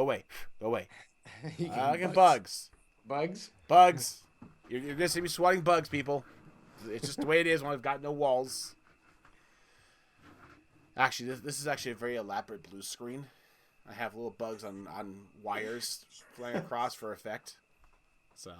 Go away. Go away. You I getting get bugs. Bugs? Bugs. You're going to see me swatting bugs, people. It's just the way it is when I've got no walls. Actually, this is actually a very elaborate blue screen. I have little bugs on wires flying across for effect. So.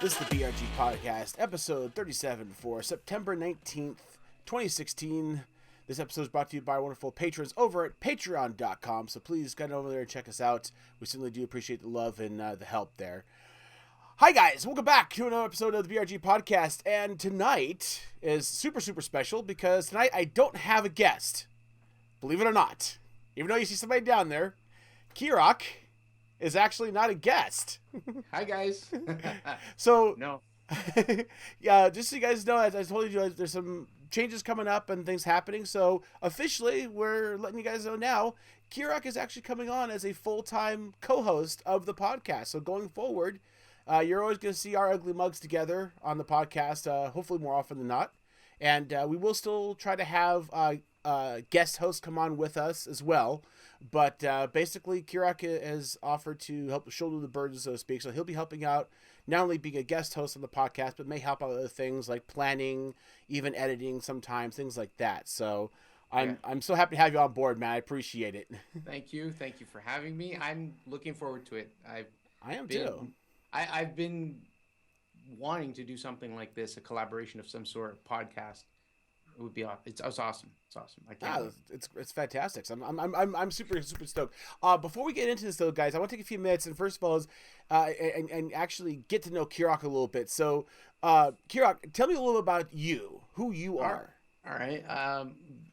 This is the BRG Podcast, episode 37 for September 19th, 2016. This episode is brought to you by our wonderful patrons over at patreon.com, so please get over there and check us out. We certainly do appreciate the love and the help there. Hi guys, welcome back to another episode of the BRG Podcast, and tonight is super special because tonight I don't have a guest. Believe it or not. Even though you see somebody down there, Kirok is actually not a guest. Hi, guys. So, No. yeah, just so you guys know, as I told you, there's some changes coming up and things happening. So, officially, we're letting you guys know now, Kirok is actually coming on as a full-time co-host of the podcast. So, going forward, you're always going to see our ugly mugs together on the podcast, hopefully more often than not. And we will still try to have guest hosts come on with us as well. But basically, Kirok has offered to help shoulder the burden, so to speak. So he'll be helping out, not only being a guest host on the podcast, but may help out with other things like planning, even editing sometimes, things like that. So I'm so happy to have you on board, man. I appreciate it. Thank you for having me. I'm looking forward to it. I am too. I've been wanting to do something like this, a collaboration of some sort, podcast. It would be awesome. It's awesome. It's awesome. I can't. It's fantastic. So I'm super stoked. Before we get into this though, guys, I want to take a few minutes and first of all is and actually get to know Kirok a little bit. So, Kirok, tell me a little about you, who you are. All right.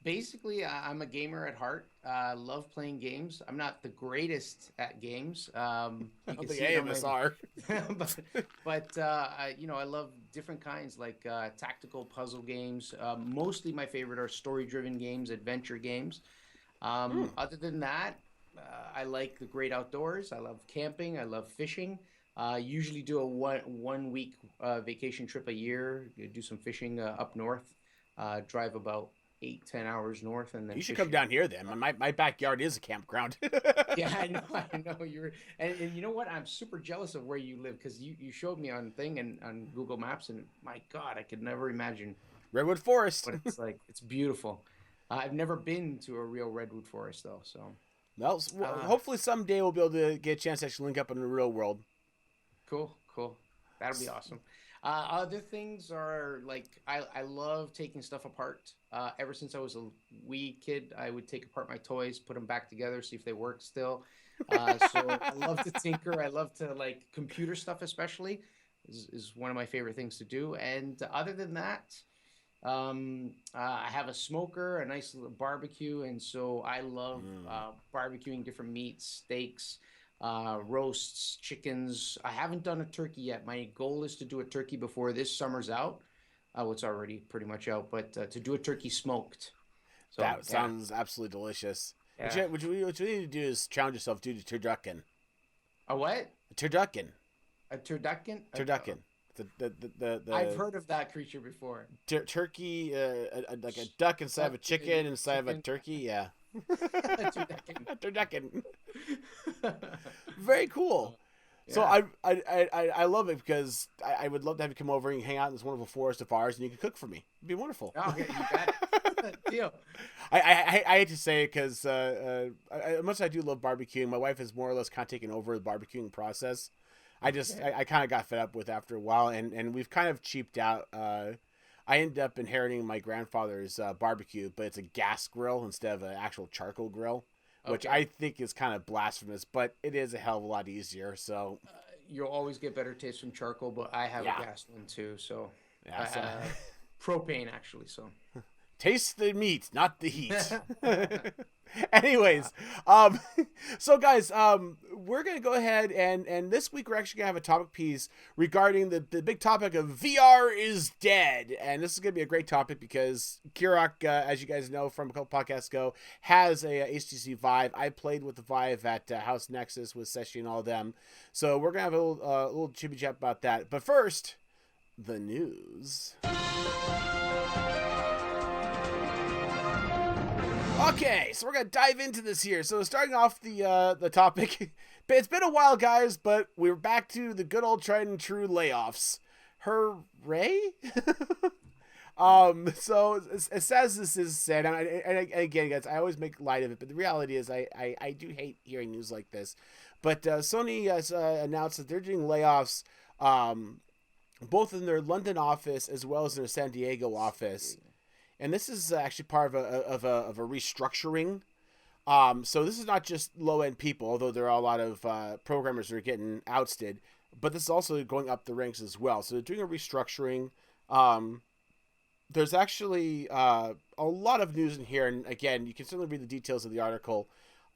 Basically, I'm a gamer at heart. Love playing games. I'm not the greatest at games. I don't think any of us are. but I love different kinds like tactical puzzle games. Mostly my favorite are story-driven games, adventure games. Other than that, I like the great outdoors. I love camping. I love fishing. Usually do a one week vacation trip a year. Do some fishing up north. Drive about 8-10 hours north, and then you should come down here then. My backyard is a campground. Yeah, I know you're, and you know what? I'm super jealous of where you live because you showed me on thing and on Google Maps, and my God, I could never imagine Redwood Forest. what it's like. It's beautiful. I've never been to a real redwood forest though, so. Well, hopefully someday we'll be able to get a chance to actually link up in the real world. Cool. That'll be awesome. Other things are like I love taking stuff apart. Ever since I was a wee kid, I would take apart my toys, put them back together, see if they work still. So I love to tinker. I love to like computer stuff, especially is one of my favorite things to do. And other than that, I have a smoker, a nice little barbecue, and so I love barbecuing different meats, steaks. Roasts, chickens. I haven't done a turkey yet. My goal is to do a turkey before this summer's out. It's already pretty much out, but to do a turkey smoked. So, that sounds absolutely delicious. Yeah. What you need to do is challenge yourself to do the turducken. A what? A turducken. A turducken? Turducken. The I've heard of that creature before. Turkey, like a duck inside of a chicken inside of a turkey. Yeah. Turducken. Very cool. Yeah. So I love it because I would love to have you come over and hang out in this wonderful forest of ours, and you can cook for me. It'd be wonderful. Oh, yeah, you got it. Deal. I hate to say it because much as I do love barbecuing, my wife has more or less kind of taken over the barbecuing process. I kind of got fed up with after a while, and we've kind of cheaped out. I ended up inheriting my grandfather's barbecue, but it's a gas grill instead of an actual charcoal grill, which I think is kind of blasphemous, but it is a hell of a lot easier. So you'll always get better taste from charcoal, but I have a gas one too. So, propane actually. So taste the meat, not the heat. Anyways, um, so guys, we're gonna go ahead and this week we're actually gonna have a topic piece regarding the big topic of VR is dead, and this is gonna be a great topic because Kirok, as you guys know from a couple podcasts ago, has a HTC Vive. I played with the Vive at House Nexus with Seshi and all of them, so we're gonna have a little chibby chat about that. But first, the news. Okay, so we're gonna dive into this here. So starting off the topic, it's been a while, guys, but we're back to the good old tried and true layoffs. Hooray! So as sad as this is said, and again, guys, I always make light of it, but the reality is, I do hate hearing news like this. But Sony has announced that they're doing layoffs, both in their London office as well as in their San Diego office. And this is actually part of a restructuring. So this is not just low-end people, although there are a lot of programmers that are getting ousted, but this is also going up the ranks as well. So they're doing a restructuring. There's actually a lot of news in here, and again, you can certainly read the details of the article.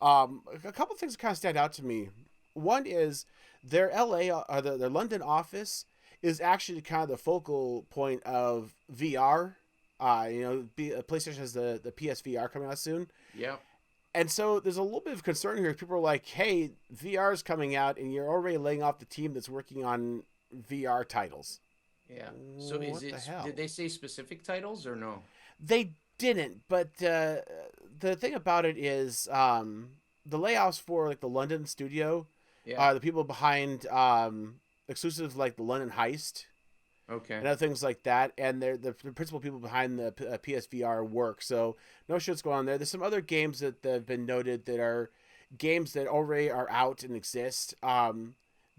A couple of things that kind of stand out to me. One is their their London office is actually kind of the focal point of VR. PlayStation has the PSVR coming out soon. Yeah. And so there's a little bit of concern here. People are like, hey, VR is coming out and you're already laying off the team that's working on VR titles. Yeah. So did they say specific titles or no? They didn't. But the thing about it is the layoffs for like the London studio, the people behind exclusives like the London Heist. Okay. And other things like that, and they're the principal people behind the PSVR work. So no shit's going on there. There's some other games that have been noted that are games that already are out and exist. That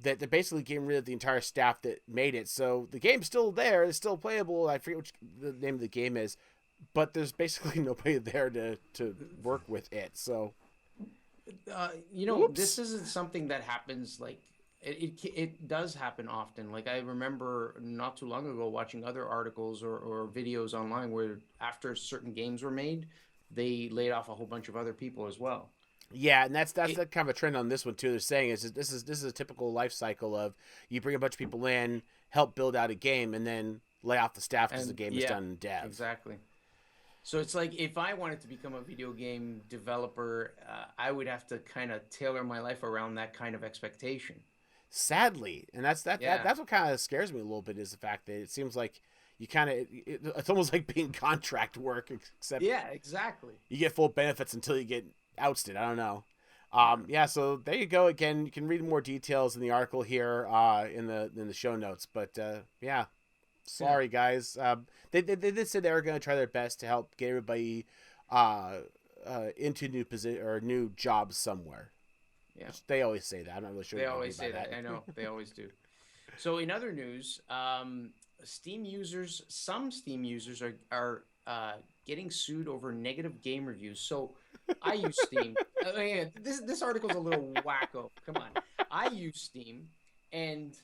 they're basically getting rid of the entire staff that made it. So the game's still there. It's still playable. I forget which the name of the game is, but there's basically nobody there to work with it. So, this isn't something that happens like. It does happen often. Like I remember not too long ago watching other articles or videos online where after certain games were made, they laid off a whole bunch of other people as well. Yeah, and that's kind of a trend on this one too. They're saying is this is a typical life cycle of you bring a bunch of people in, help build out a game, and then lay off the staff because the game is done in dev. Exactly. So it's like if I wanted to become a video game developer, I would have to kind of tailor my life around that kind of expectation. Sadly, and that's what kind of scares me a little bit is the fact that it seems like you kind of it's almost like being contract work, except exactly. You get full benefits until you get ousted. I don't know. So there you go. Again, you can read more details in the article here in the show notes. But sorry guys. They did say they were going to try their best to help get everybody into new position or new jobs somewhere. Yeah, they always say that. I'm not really sure. They always say that. I know they always do. So in other news, some Steam users are getting sued over negative game reviews. So I use Steam. This article's a little wacko. Come on, I use Steam, and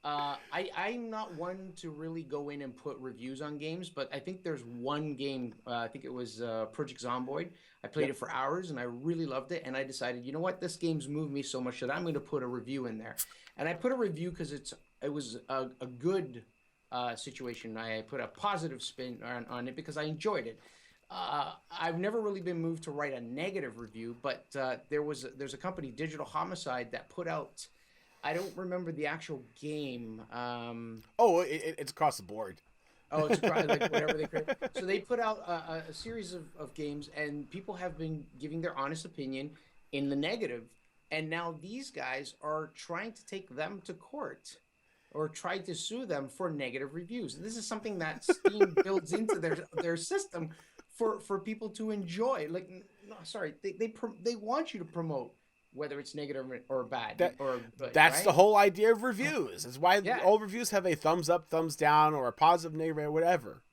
I'm not one to really go in and put reviews on games, but I think there's one game. I think it was Project Zomboid. I played it for hours and I really loved it. And I decided, you know what, this game's moved me so much that I'm going to put a review in there. And I put a review because it was a good situation. I put a positive spin on it because I enjoyed it. I've never really been moved to write a negative review, but there's a company, Digital Homicide, that put out. I don't remember the actual game. It's across the board. Oh, it's like whatever they create. So they put out a series of games, and people have been giving their honest opinion in the negative. And now these guys are trying to take them to court or try to sue them for negative reviews. This is something that Steam builds into their system for people to enjoy. Like, no, sorry, they want you to promote whether it's negative or bad. That's right? the whole idea of reviews. That's why all reviews have a thumbs up, thumbs down, or a positive, negative, or whatever.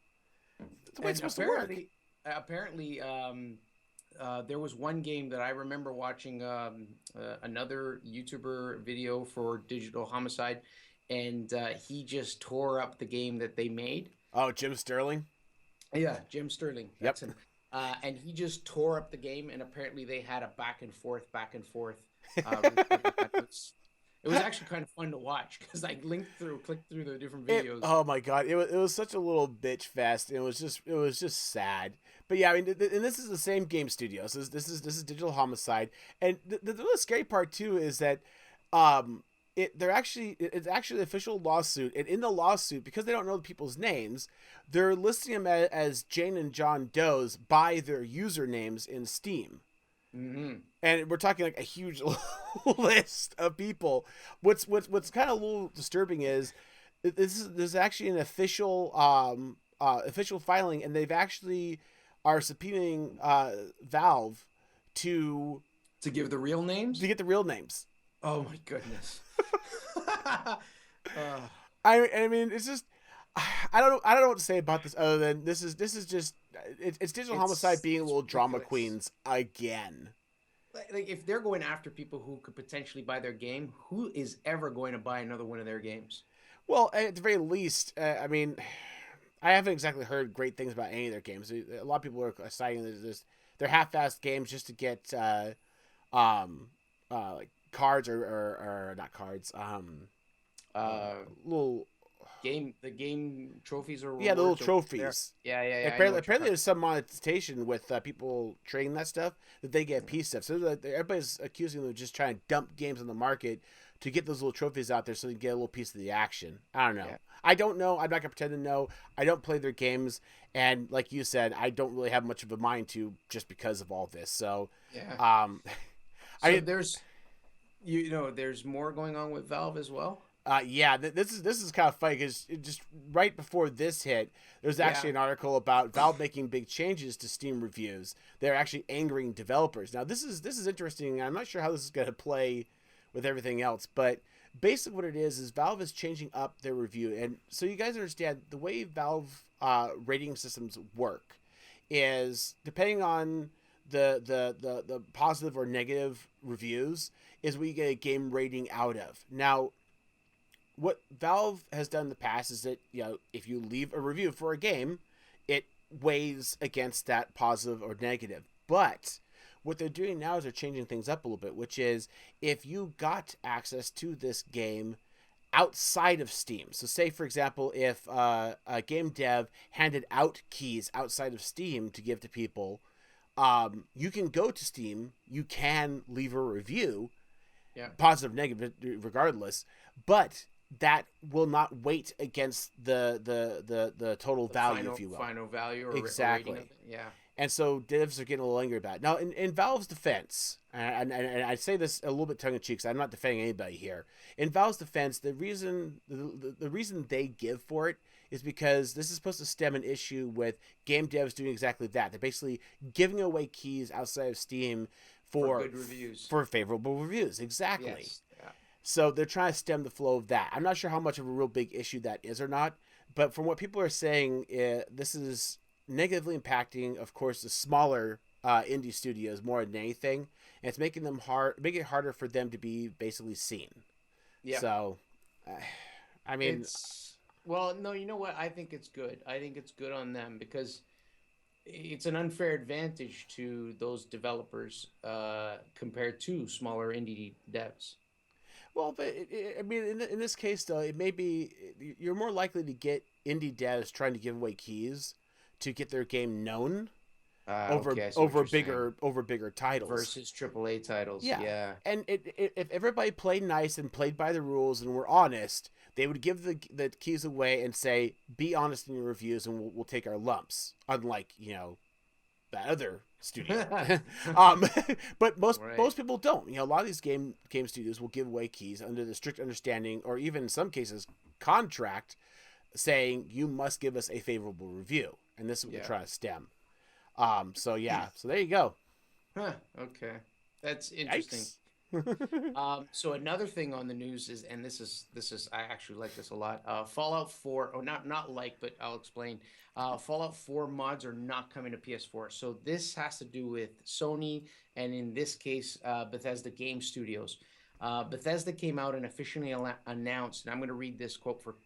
That's the way it's supposed to work. Apparently, there was one game that I remember watching another YouTuber video for Digital Homicide, and he just tore up the game that they made. Oh, Jim Sterling? Yeah, Jim Sterling. That's him. and he just tore up the game. And apparently, they had a back and forth. Regarding that. It was actually kind of fun to watch because I clicked through the different videos. Oh my god, it was such a little bitch fest. It was just sad. But yeah, I mean, and this is the same game studio. So this is Digital Homicide, and the really scary part too is that, it's actually an official lawsuit, and in the lawsuit, because they don't know the people's names, they're listing them as Jane and John Doe's by their usernames in Steam. Hmm. And we're talking like a huge list of people. What's kind of a little disturbing is this is actually an official filing, and they've actually are subpoenaing Valve to To give the real names? get the real names. Oh my goodness. uh, I mean, it's just I don't know what to say about this other than this is just it's Digital Homicide being a it's little drama ridiculous. queens again. Like if they're going after people who could potentially buy their game, who is ever going to buy another one of their games? Well, at the very least, I mean, I haven't exactly heard great things about any of their games. A lot of people are citing this they're half-assed games just to get um like cards or not cards Uh, little the game trophies or yeah, the little rewards or there. trophies. Yeah. I know Apparently, what you're talking. there's some monetization with people trading that stuff that they get a piece of. So everybody's accusing them of just trying to dump games on the market to get those little trophies out there so they get a little piece of the action. I don't know. Yeah, I don't know. I'm not gonna pretend to know. I don't play their games, and like you said, I don't really have much of a mind to just because of all this. So, yeah. um, So I there's there's more going on with Valve as well. yeah, this is kind of funny because just right before this hit, there's Yeah. actually an article about Valve making big changes to Steam reviews. They're actually angering developers. Now, this is interesting. I'm not sure how this is going to play with everything else, but basically what it is Valve is changing up their review, and so you guys understand the way Valve rating systems work is depending on the positive or negative reviews is what you get a game rating out of. Now, what Valve has done in the past is that, if you leave a review for a game, it weighs against that positive or negative. But what they're doing now is they're changing things up a little bit, which is if you got access to this game outside of Steam. So, say for example, if a game dev handed out keys outside of Steam to give to people, you can go to Steam, you can leave a review, Yeah. positive, negative, regardless, but that will not weight against the total The value, if you will. final value or rating of Exactly. it. Yeah. And so devs are getting a little angry about it. Now, in Valve's defense, and I say this a little bit tongue in cheek, because I'm not defending anybody here. In Valve's defense, the reason they give for it is because this is supposed to stem an issue with game devs doing exactly that. They're basically giving away keys outside of Steam For for good reviews. for favorable reviews. Exactly. Yes. Yeah. So they're trying to stem the flow of that. I'm not sure how much of a real big issue that is or not, but from what people are saying, this is negatively impacting, of course, the smaller indie studios more than anything, and it's making it harder for them to be basically seen. Yeah. So, I mean, It's well, no, you know what? I think it's good. I think it's good on them because it's an unfair advantage to those developers compared to smaller indie devs. well, but I mean, in this case though, it may be you're more likely to get indie devs trying to give away keys to get their game known over Okay, I see what you're saying. over bigger titles. Versus AAA titles. Yeah, Yeah. and if everybody played nice and played by the rules and were honest, they would give the keys away and say, "Be honest in your reviews, and we'll take our lumps." Unlike that other studio, um, but most Right. most people don't. A lot of these game studios will give away keys under the strict understanding, or even in some cases, contract, saying you must give us a favorable review, and this is what we're Yeah. trying to stem. So yeah, so there you go. Huh. Okay. That's interesting. Yikes. So another thing on the news is, and this is I actually like this a lot. Fallout 4, or not like, but I'll explain. Fallout 4 mods are not coming to PS4. So this has to do with Sony, and in this case, Bethesda Game Studios. Bethesda came out and officially announced, and I'm going to read this quote for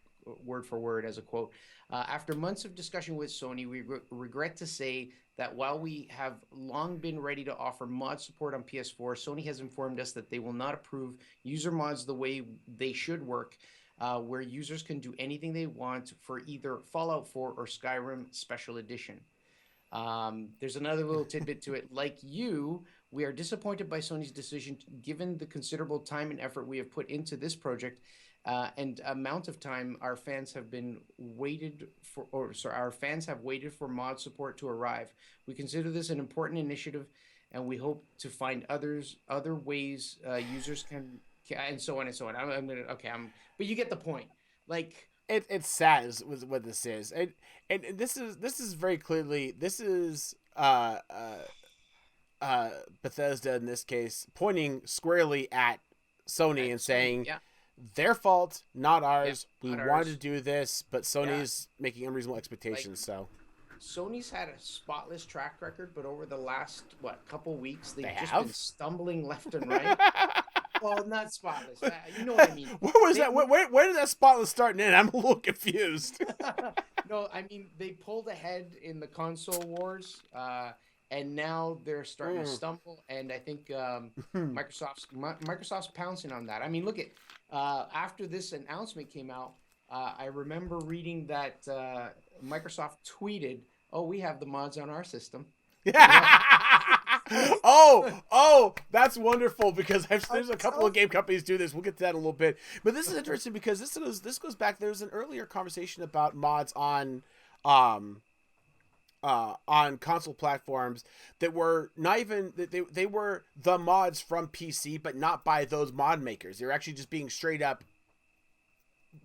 word as a quote. After months of discussion with Sony, we regret to say that while we have long been ready to offer mod support on PS4, Sony has informed us that they will not approve user mods the way they should work, where users can do anything they want for either Fallout 4 or Skyrim Special Edition. There's another little tidbit to it. Like you, we are disappointed by Sony's decision, given the considerable time and effort we have put into this project, and amount of time our fans have been waited for, or sorry, our fans have waited for mod support to arrive. We consider this an important initiative, and we hope to find other ways users can, and so on and so on. I'm gonna okay. But you get the point. Like It's sad is what this is, and this is very clearly this is Bethesda in this case pointing squarely at Sony and saying yeah, their fault, not ours. yeah, We not wanted ours. to do this, but Sony's making unreasonable expectations. So Sony's had a spotless track record, but over the last couple weeks, they've They just have? been stumbling left and right. Well, not spotless. You know what I mean. Where was that? Where did that spotless start and end? I'm a little confused. No, I mean they pulled ahead in the console wars, and now they're starting to stumble. And I think Microsoft's pouncing on that. I mean, look at after this announcement came out, I remember reading that Microsoft tweeted, "Oh, we have the mods on our system." oh, that's wonderful because there's a couple of game companies do this. We'll get to that in a little bit. But this is interesting because this goes back. There was an earlier conversation about mods on console platforms that were not even they were the mods from PC, but not by those mod makers. They're actually just being straight up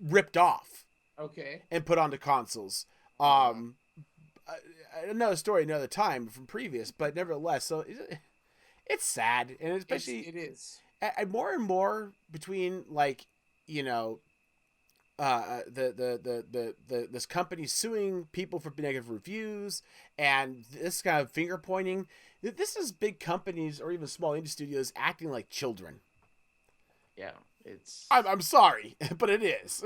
ripped off. Okay. And put onto consoles. Another story, another time from previous, but nevertheless, so it's sad, and especially it is. And more and more between like this company suing people for negative reviews and this kind of finger pointing. This is big companies or even small indie studios acting like children. Yeah, it's. I'm sorry, but it is.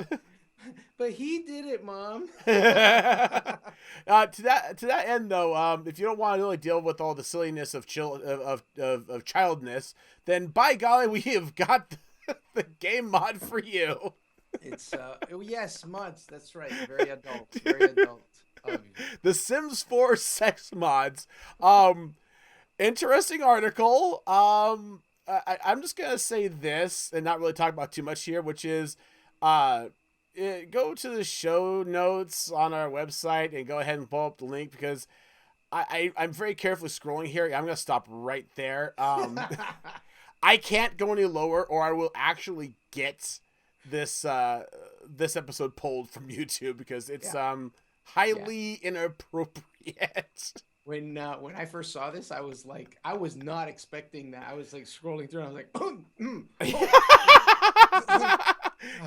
But he did it, Mom. To that end, though, if you don't want to really deal with all the silliness of childness, then by golly, we have got the game mod for you. It's yes, mods. That's right. Very adult. Very adult. The Sims 4 sex mods. Interesting article. I'm just gonna say this and not really talk about too much here, which is go to the show notes on our website and go ahead and pull up the link because I'm very carefully scrolling here. I'm going to stop right there. I can't go any lower or I will actually get this episode pulled from YouTube because it's highly inappropriate. When I first saw this, I was not expecting that. I was like scrolling through and I was like,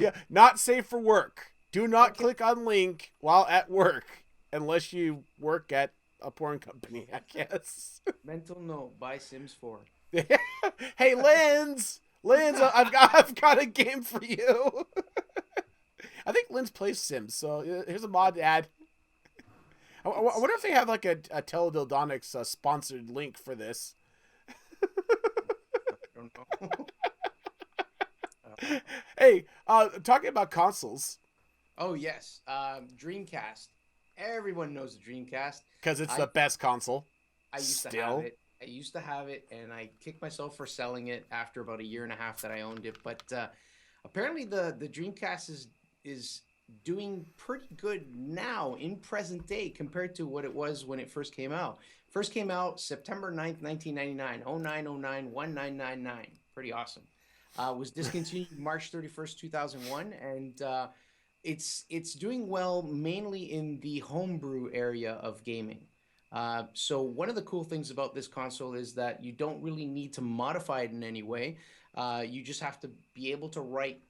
yeah, not safe for work. Do not click on link while at work unless you work at a porn company, I guess. Mental note: buy Sims 4. Hey, Linz, I've got a game for you. I think Linz plays Sims, so here's a mod ad. I wonder if they have like a Teledildonics sponsored link for this. I don't know. Hey, talking about consoles. Oh yes, Dreamcast. Everyone knows the Dreamcast Because it's the best console. I used to have it. I used to have it, and I kicked myself for selling it after about a year and a half that I owned it. But apparently, the Dreamcast is doing pretty good now in present day compared to what it was when it first came out. First came out September 9th, 1999, 0909 1999. Pretty awesome. Was discontinued March 31st, 2001, and it's doing well mainly in the homebrew area of gaming. So one of the cool things about this console is that you don't really need to modify it in any way. You just have to be able to write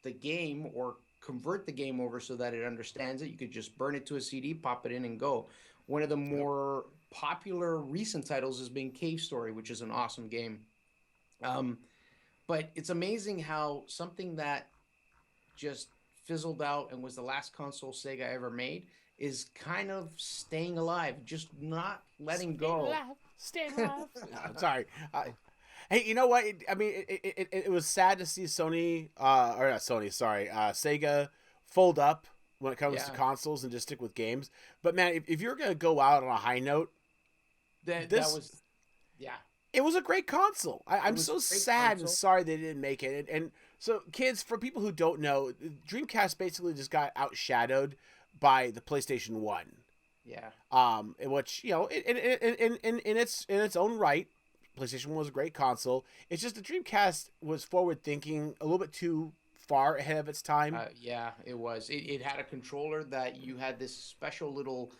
the game or convert the game over so that it understands it. You could just burn it to a CD, pop it in, and go. One of the more popular recent titles has been Cave Story, which is an awesome game. But it's amazing how something that just fizzled out and was the last console Sega ever made is kind of staying alive, just not letting go. Staying alive. No, sorry. Hey, you know what? It was sad to see Sony, or not Sony, sorry, Sega fold up when it comes to Yeah, consoles and just stick with games. But man, if you're gonna go out on a high note, that this was, yeah, it was a great console. it I'm was so a great sad and console. sorry they didn't make it. And so, kids, for people who don't know, Dreamcast basically just got outshadowed by the PlayStation One. Yeah, In which in its own right, PlayStation 1 was a great console. It's just the Dreamcast was forward thinking, a little bit too far ahead of its time. yeah, it was. It had a controller that you had this special little.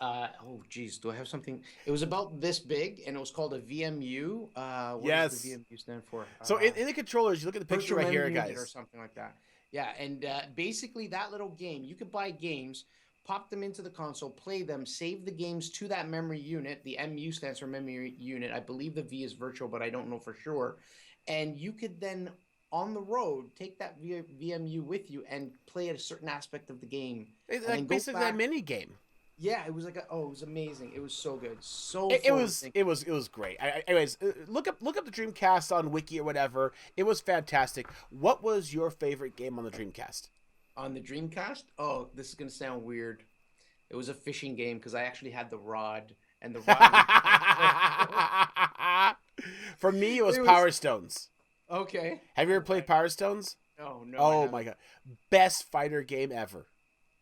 Oh, geez, do I have something? It was about this big, and it was called a VMU. What does the Yes. VMU stand for? So in the controllers, you look at the picture Virtual right here, memory unit or guys. something like that. Yeah, and basically that little game, you could buy games, pop them into the console, play them, save the games to that memory unit. The MU stands for memory unit. I believe the V is virtual, but I don't know for sure. And you could then, on the road, take that VMU with you and play a certain aspect of the game, It's and then like go basically that back. mini game. Yeah, it was like it was amazing. It was so good, so It forward was thinking. it was great. Anyways, look up the Dreamcast on Wiki or whatever. It was fantastic. What was your favorite game on the Dreamcast? On the Dreamcast. Oh, this is gonna sound weird. It was a fishing game because I actually had the rod, and the rod was For me, it was it was Power Stones. okay. Have you ever played Okay. Power Stones? No, I Oh my haven't. god, best fighter game ever.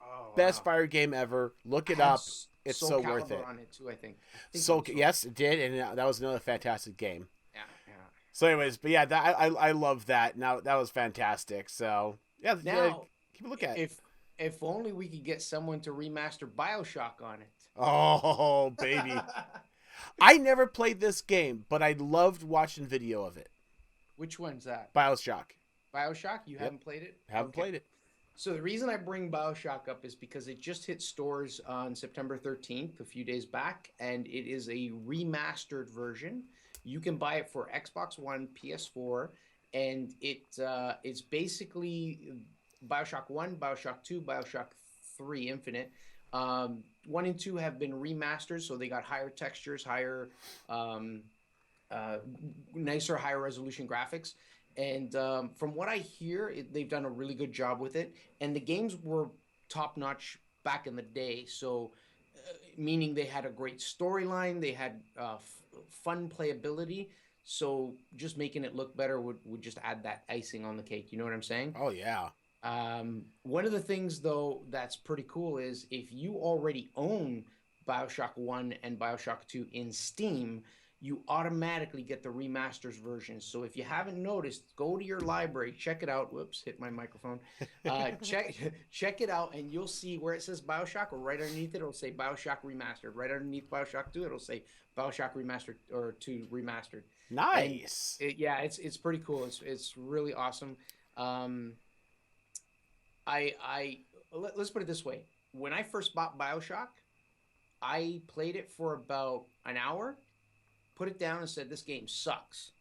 Oh Best wow. fighter game ever. Look I it had up. It's Soul so worth Calibur it. on it too. I think it So was Soul. yes, it did, and that was another fantastic game. Yeah, yeah. So, anyways, but yeah, I love that. Now that was fantastic. So yeah, Now, keep a look at it. if only we could get someone to remaster BioShock on it. Oh baby, I never played this game, but I loved watching video of it. Which one's that? BioShock. BioShock? You Yep, haven't played it? haven't Okay. played it. So the reason I bring BioShock up is because it just hit stores on September 13th, a few days back, and it is a remastered version. You can buy it for Xbox One, PS4, and it's basically BioShock 1, BioShock 2, BioShock 3 Infinite. 1 and 2 have been remastered, so they got higher textures, higher um, uh, nicer, higher resolution graphics. And from what I hear, they've done a really good job with it. And the games were top notch back in the day. So, meaning they had a great storyline, they had fun playability. So, just making it look better would just add that icing on the cake. You know what I'm saying? Oh yeah. One of the things, though, that's pretty cool is if you already own Bioshock 1 and Bioshock 2 in Steam, you automatically get the remasters version. So if you haven't noticed, go to your library, check it out. Whoops, hit my microphone. Check it out, and you'll see where it says Bioshock, or right underneath it, it'll say Bioshock Remastered. Right underneath Bioshock 2, it'll say Bioshock Remastered or 2 Remastered. And Nice. yeah, it's pretty cool. It's really awesome. Um, let's put it this way. When I first bought BioShock, I played it for about an hour, put it down, and said, "This game sucks."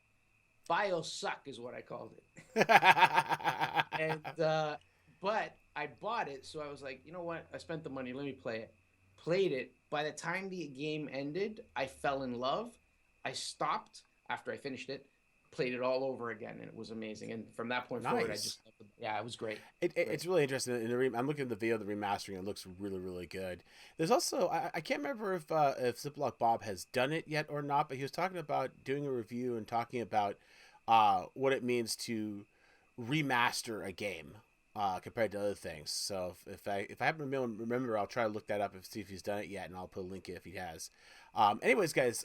Biosuck is what I called it. And but I bought it, so I was like, you know what? I spent the money. Let me play it. Played it. By the time the game ended, I fell in love. I stopped after I finished it, played it all over again, and it was amazing. And from that point forward, I Nice. just yeah, it was great. Great. It's really interesting. I'm looking at the video of the remastering. It looks really, really good. There's also I can't remember if Ziploc Bob has done it yet or not, but he was talking about doing a review and talking about what it means to remaster a game compared to other things. So if I happen to remember, I'll try to look that up and see if he's done it yet, and I'll put a link if he has. Anyways, guys,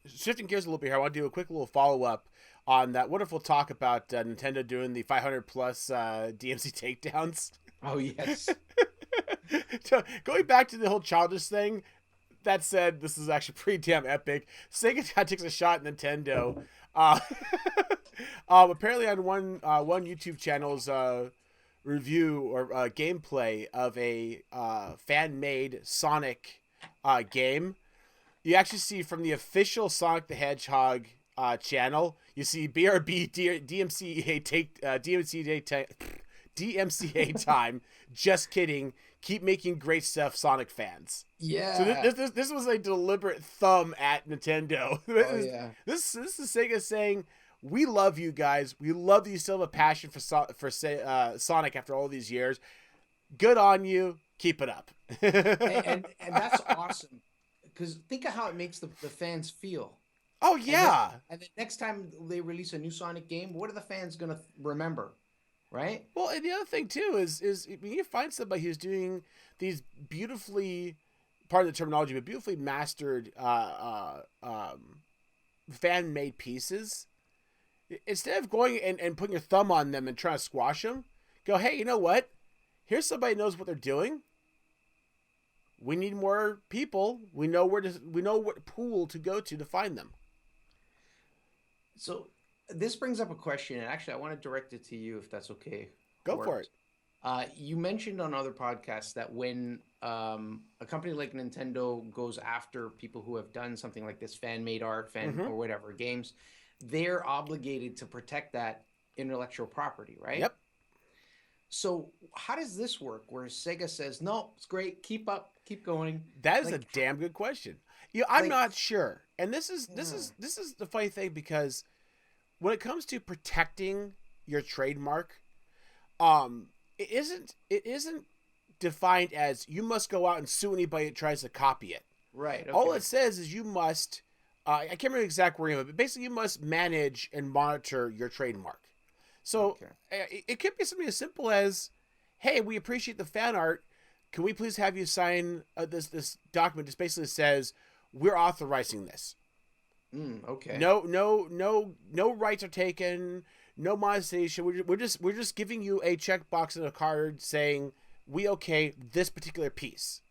shifting gears a little bit here, I want to do a quick little follow up on that wonderful talk about Nintendo doing the 500 plus DMC takedowns. Oh yes. So going back to the whole childish thing, that said, this is actually pretty damn epic. Sega takes a shot at Nintendo. Uh, apparently on one YouTube channel's review or gameplay of a fan-made Sonic game, you actually see from the official Sonic the Hedgehog DMCA time. Just kidding. Keep making great stuff, Sonic fans. Yeah. So this was a deliberate thumb at Nintendo. Yeah. This is Sega saying, we love you guys. We love that you still have a passion for Sonic after all these years. Good on you. Keep it up. and that's awesome. Because think of how it makes the fans feel. Oh, yeah. And then next time they release a new Sonic game, what are the fans going to remember? Right? Well, and the other thing, too, is when you find somebody who's doing these beautifully, part of the terminology, but beautifully mastered fan-made pieces, instead of going and putting your thumb on them and trying to squash them, go, hey, you know what? Here's somebody who knows what they're doing. We need more people. We know what pool to go to find them. So this brings up a question, and actually I want to direct it to you if that's okay. Go for it. You mentioned on other podcasts that when a company like Nintendo goes after people who have done something like this, fan-made art, or whatever, games, they're obligated to protect that intellectual property, right? Yep. So how does this work where Sega says, no, it's great, keep up, keep going? That is a damn good question. I'm not sure. And this is the funny thing, because when it comes to protecting your trademark, it isn't defined as you must go out and sue anybody that tries to copy it. Right. Okay. All it says is you must, I can't remember the exact wording of it, but basically you must manage and monitor your trademark. So it could be something as simple as, hey, we appreciate the fan art. Can we please have you sign this document? Just basically says we're authorizing this. Okay. No rights are taken. No monetization. We're just giving you a checkbox and a card saying we okay this particular piece.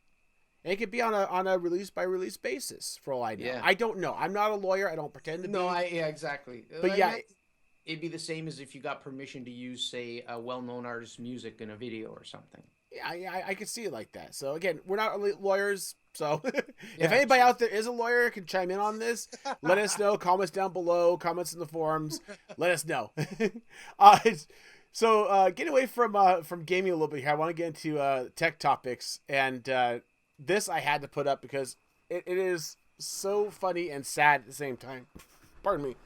And it could be on a release by release basis for all I know. Yeah. I don't know. I'm not a lawyer. I don't pretend to be. Exactly. But it'd be the same as if you got permission to use, say, a well-known artist's music in a video or something. Yeah, I could see it like that. So again, we're not lawyers. So if anybody out there is a lawyer, can chime in on this, let us know. Comments down below, comments in the forums. Let us know. So getting away from gaming a little bit here, I want to get into tech topics, and this I had to put up because it is so funny and sad at the same time. Pardon me.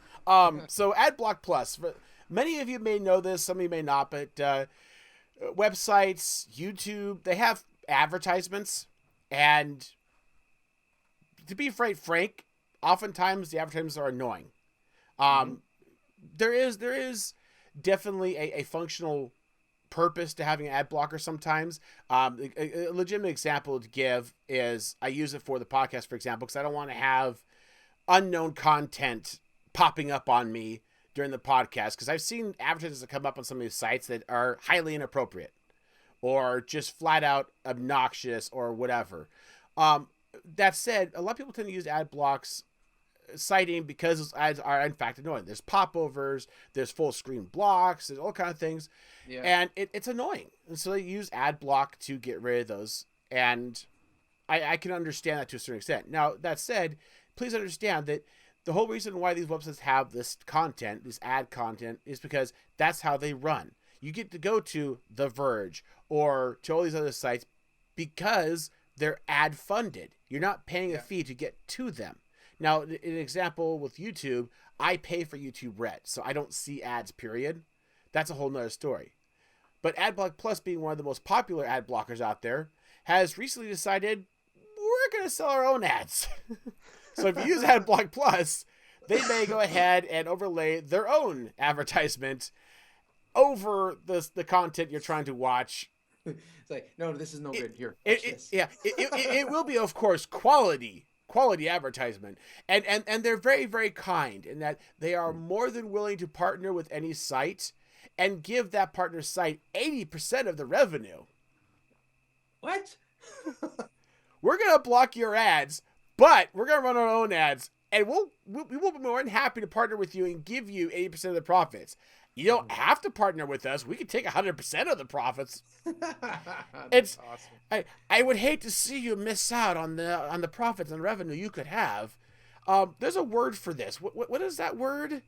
So AdBlock Plus. Many of you may know this, some of you may not, but websites, YouTube, they have advertisements, and to be frank, oftentimes the advertisements are annoying. There is definitely a functional purpose to having an ad blocker sometimes. A legitimate example to give is I use it for the podcast, for example, because I don't want to have unknown content popping up on me during the podcast, because I've seen advertisements that come up on some of these sites that are highly inappropriate or just flat out obnoxious or whatever. That said, a lot of people tend to use ad blocks citing because those ads are in fact annoying. There's popovers, there's full screen blocks, there's all kind of things, and it's annoying. And so they use ad block to get rid of those, and I can understand that to a certain extent. Now, that said, please understand that the whole reason why these websites have this content, this ad content, is because that's how they run. You get to go to The Verge or to all these other sites because they're ad funded. You're not paying a fee to get to them. Now, an example with YouTube, I pay for YouTube Red, so I don't see ads, period. That's a whole nother story. But AdBlock Plus, being one of the most popular ad blockers out there, has recently decided we're going to sell our own ads. So if you use AdBlock Plus, they may go ahead and overlay their own advertisement over the content you're trying to watch. It's like, no, this is no good. Here, it will be, of course, quality advertisement, and they're very, very kind in that they are more than willing to partner with any site and give that partner site 80% of the revenue. What? We're gonna block your ads, but we're gonna run our own ads, and we will be more than happy to partner with you and give you 80% of the profits. You don't have to partner with us. We can take 100% of the profits. It's awesome. I would hate to see you miss out on the profits and revenue you could have. There's a word for this. What is that word?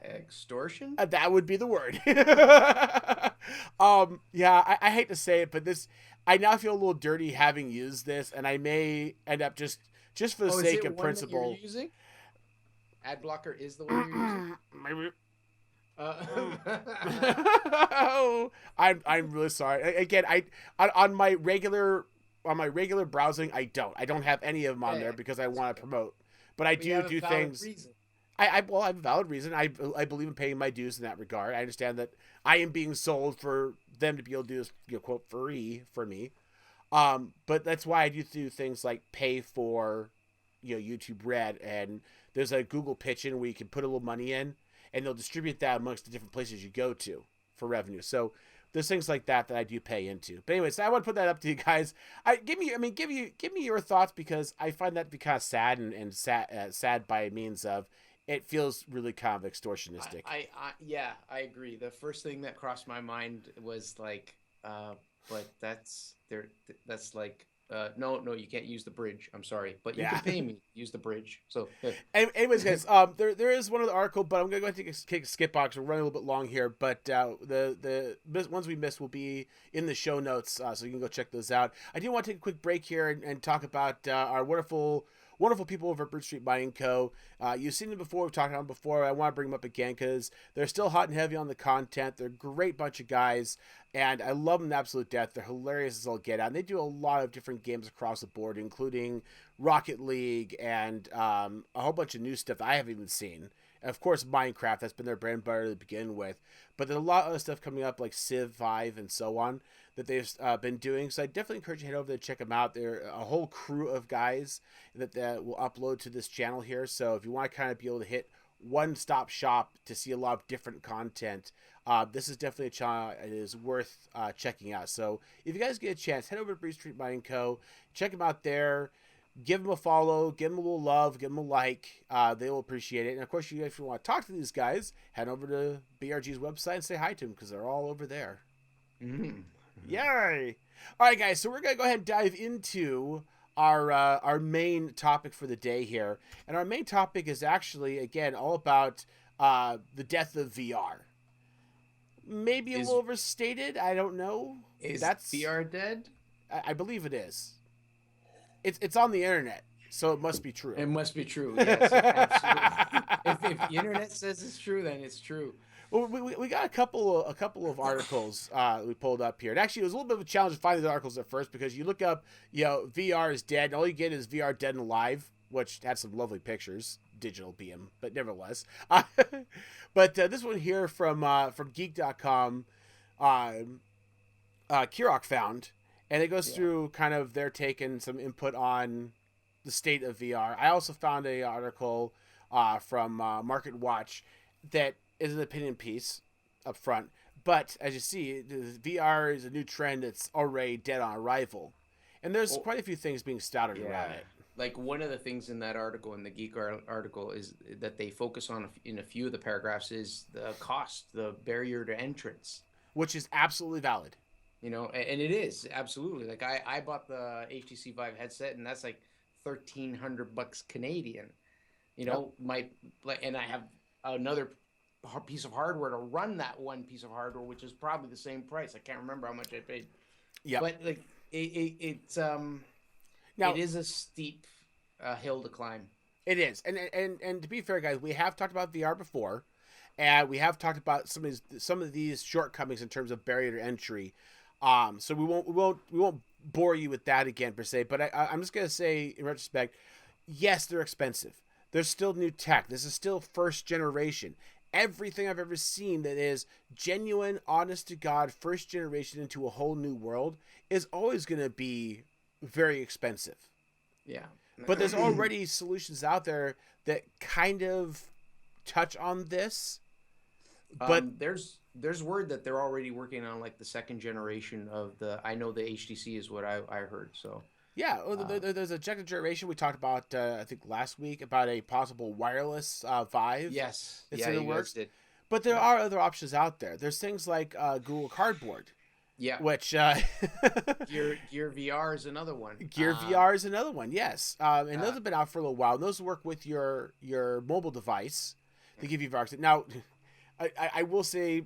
Extortion? That would be the word. Yeah, I hate to say it, but I now feel a little dirty having used this, and I may end up just for the Is sake it of one that you're principle. using? Ad blocker is the one you're using? Maybe. Uh, I'm really sorry. Again, on my regular browsing, I don't have any of them on there yeah, because I it's want to okay. promote. But I But you do have a do valid things. reason. I have a valid reason. I believe in paying my dues in that regard. I understand that I am being sold for them to be able to do this, quote, free for me. But that's why I do things like pay for, YouTube Red, and there's a Google pitch in where you can put a little money in, and they'll distribute that amongst the different places you go to for revenue. So there's things like that I do pay into. But anyways, I want to put that up to you guys. Give me your thoughts, because I find that to be kind of sad and sad by means of it feels really kind of extortionistic. Yeah, I agree. The first thing that crossed my mind was like, but that's like, no, you can't use the bridge. I'm sorry, but you can pay me. Use the bridge. So, anyways, guys, there is one other article, but I'm gonna go ahead and take a skip box. We're running a little bit long here, but the ones we missed will be in the show notes, so you can go check those out. I do want to take a quick break here and talk about our wonderful people over at Bridge Street Mining Co. You've seen them before. We've talked about them before. I want to bring them up again because they're still hot and heavy on the content. They're a great bunch of guys, and I love them to absolute death. They're hilarious as all get out. And they do a lot of different games across the board, including Rocket League and a whole bunch of new stuff that I haven't even seen. And of course, Minecraft. That's been their bread and butter to begin with. But there's a lot of other stuff coming up, like Civ 5 and so on, that they've been doing. So I definitely encourage you to head over there and check them out. They're a whole crew of guys that will upload to this channel here. So if you want to kind of be able to hit one-stop shop to see a lot of different content, this is definitely a channel it is worth checking out. So if you guys get a chance, head over to Breeze Street Mining Co. Check them out there. Give them a follow, give them a little love, give them a like. They will appreciate it. And of course, if you want to talk to these guys, head over to BRG's website and say hi to them, because they're all over there. mm. Yay! All right, guys. So we're gonna go ahead and dive into our main topic for the day here, and our main topic is actually again all about the death of VR. Maybe a little overstated. I don't know. That's VR dead? I believe it is. It's on the internet, so it must be true. It must be true. Yes, absolutely. If the internet says it's true, then it's true. Well, we got a couple of articles we pulled up here. And actually, it was a little bit of a challenge to find these articles at first, because you look up, VR is dead, and all you get is VR Dead and Alive, which had some lovely pictures, digital beam, but nevertheless. But this one here from Geek.com, Kirok found, and it goes through kind of their take and some input on the state of VR. I also found an article from Market Watch that is an opinion piece up front. But as you see, VR is a new trend that's already dead on arrival. And there's quite a few things being started around it. Like one of the things in that article, in the Geek article, is that they focus on in a few of the paragraphs is the cost, the barrier to entrance. Which is absolutely valid. And it is, absolutely. Like I bought the HTC Vive headset, and that's like $1,300 Canadian. And I have another piece of hardware to run that one piece of hardware, which is probably the same price. I can't remember how much I paid. Yeah, but like it is a steep hill to climb. It is, and to be fair, guys, we have talked about VR before, and we have talked about some of these shortcomings in terms of barrier to entry. So we won't bore you with that again per se. But I'm just gonna say in retrospect, yes, they're expensive. There's still new tech. This is still first generation. Everything I've ever seen that is genuine, honest to God, first generation into a whole new world is always going to be very expensive. Yeah. But there's already solutions out there that kind of touch on this. But there's word that they're already working on like the second generation of I know the HTC is what I heard. So yeah, there's a second generation we talked about I think last week about a possible wireless Vive. Yes, it's in the works. Did. But there are other options out there. There's things like Google Cardboard. Yeah. Which Gear VR is another one. Gear VR is another one. Yes. And those have been out for a little while. Those work with your mobile device. They give you VR. Now, I will say,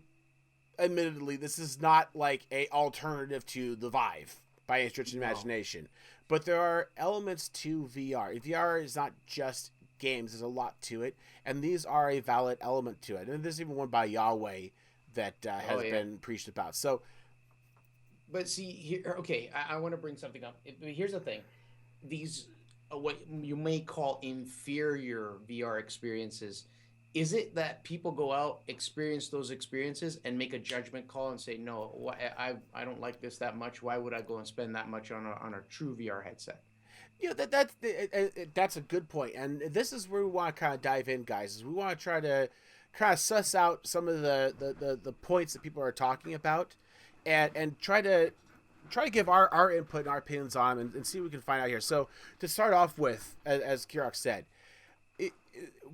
admittedly, this is not like a alternative to the Vive by a stretch of imagination, but there are elements to VR. VR is not just games; there's a lot to it, and these are a valid element to it. And there's even one by Yahweh that has been preached about. So, but see here, okay, I want to bring something up. Here's the thing: these what you may call inferior VR experiences. Is it that people go out, experience those experiences, and make a judgment call and say, "No, I don't like this that much. Why would I go and spend that much on a true VR headset?" Yeah, that's a good point, and this is where we want to kind of dive in, guys. Is we want to try to kind of suss out some of the points that people are talking about, and try to give our input and our opinions on them, and see what we can find out here. So to start off with, as Kirok said,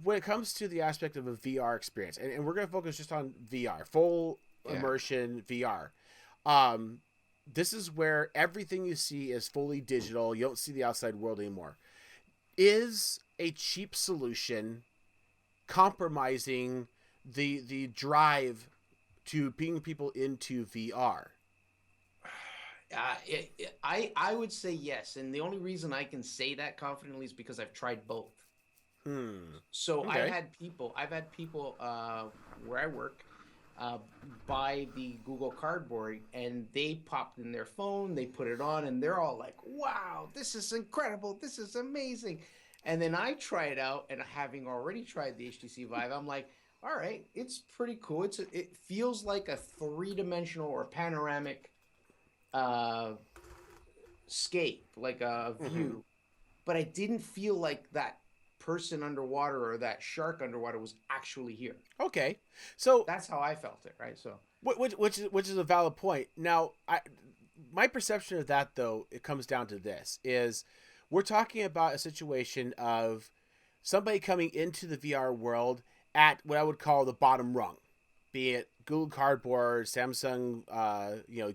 when it comes to the aspect of a VR experience, and we're going to focus just on VR, full immersion VR. This is where everything you see is fully digital. You don't see the outside world anymore. Is a cheap solution compromising the drive to bring people into VR? I would say yes, and the only reason I can say that confidently is because I've tried both. So Okay. I've had people where I work buy the Google Cardboard, and they popped in their phone, they put it on, and they're all like, "Wow, this is incredible! This is amazing!" And then I try it out, and having already tried the HTC Vive, I'm like, "All right, it's pretty cool. It feels like a three-dimensional or panoramic scape, like a view, but I didn't feel like that person underwater or that shark underwater was actually here." Okay, so that's how I felt it, right? So which is a valid point. Now, my perception of that, though, it comes down to this: is we're talking about a situation of somebody coming into the VR world at what I would call the bottom rung, be it Google Cardboard, Samsung,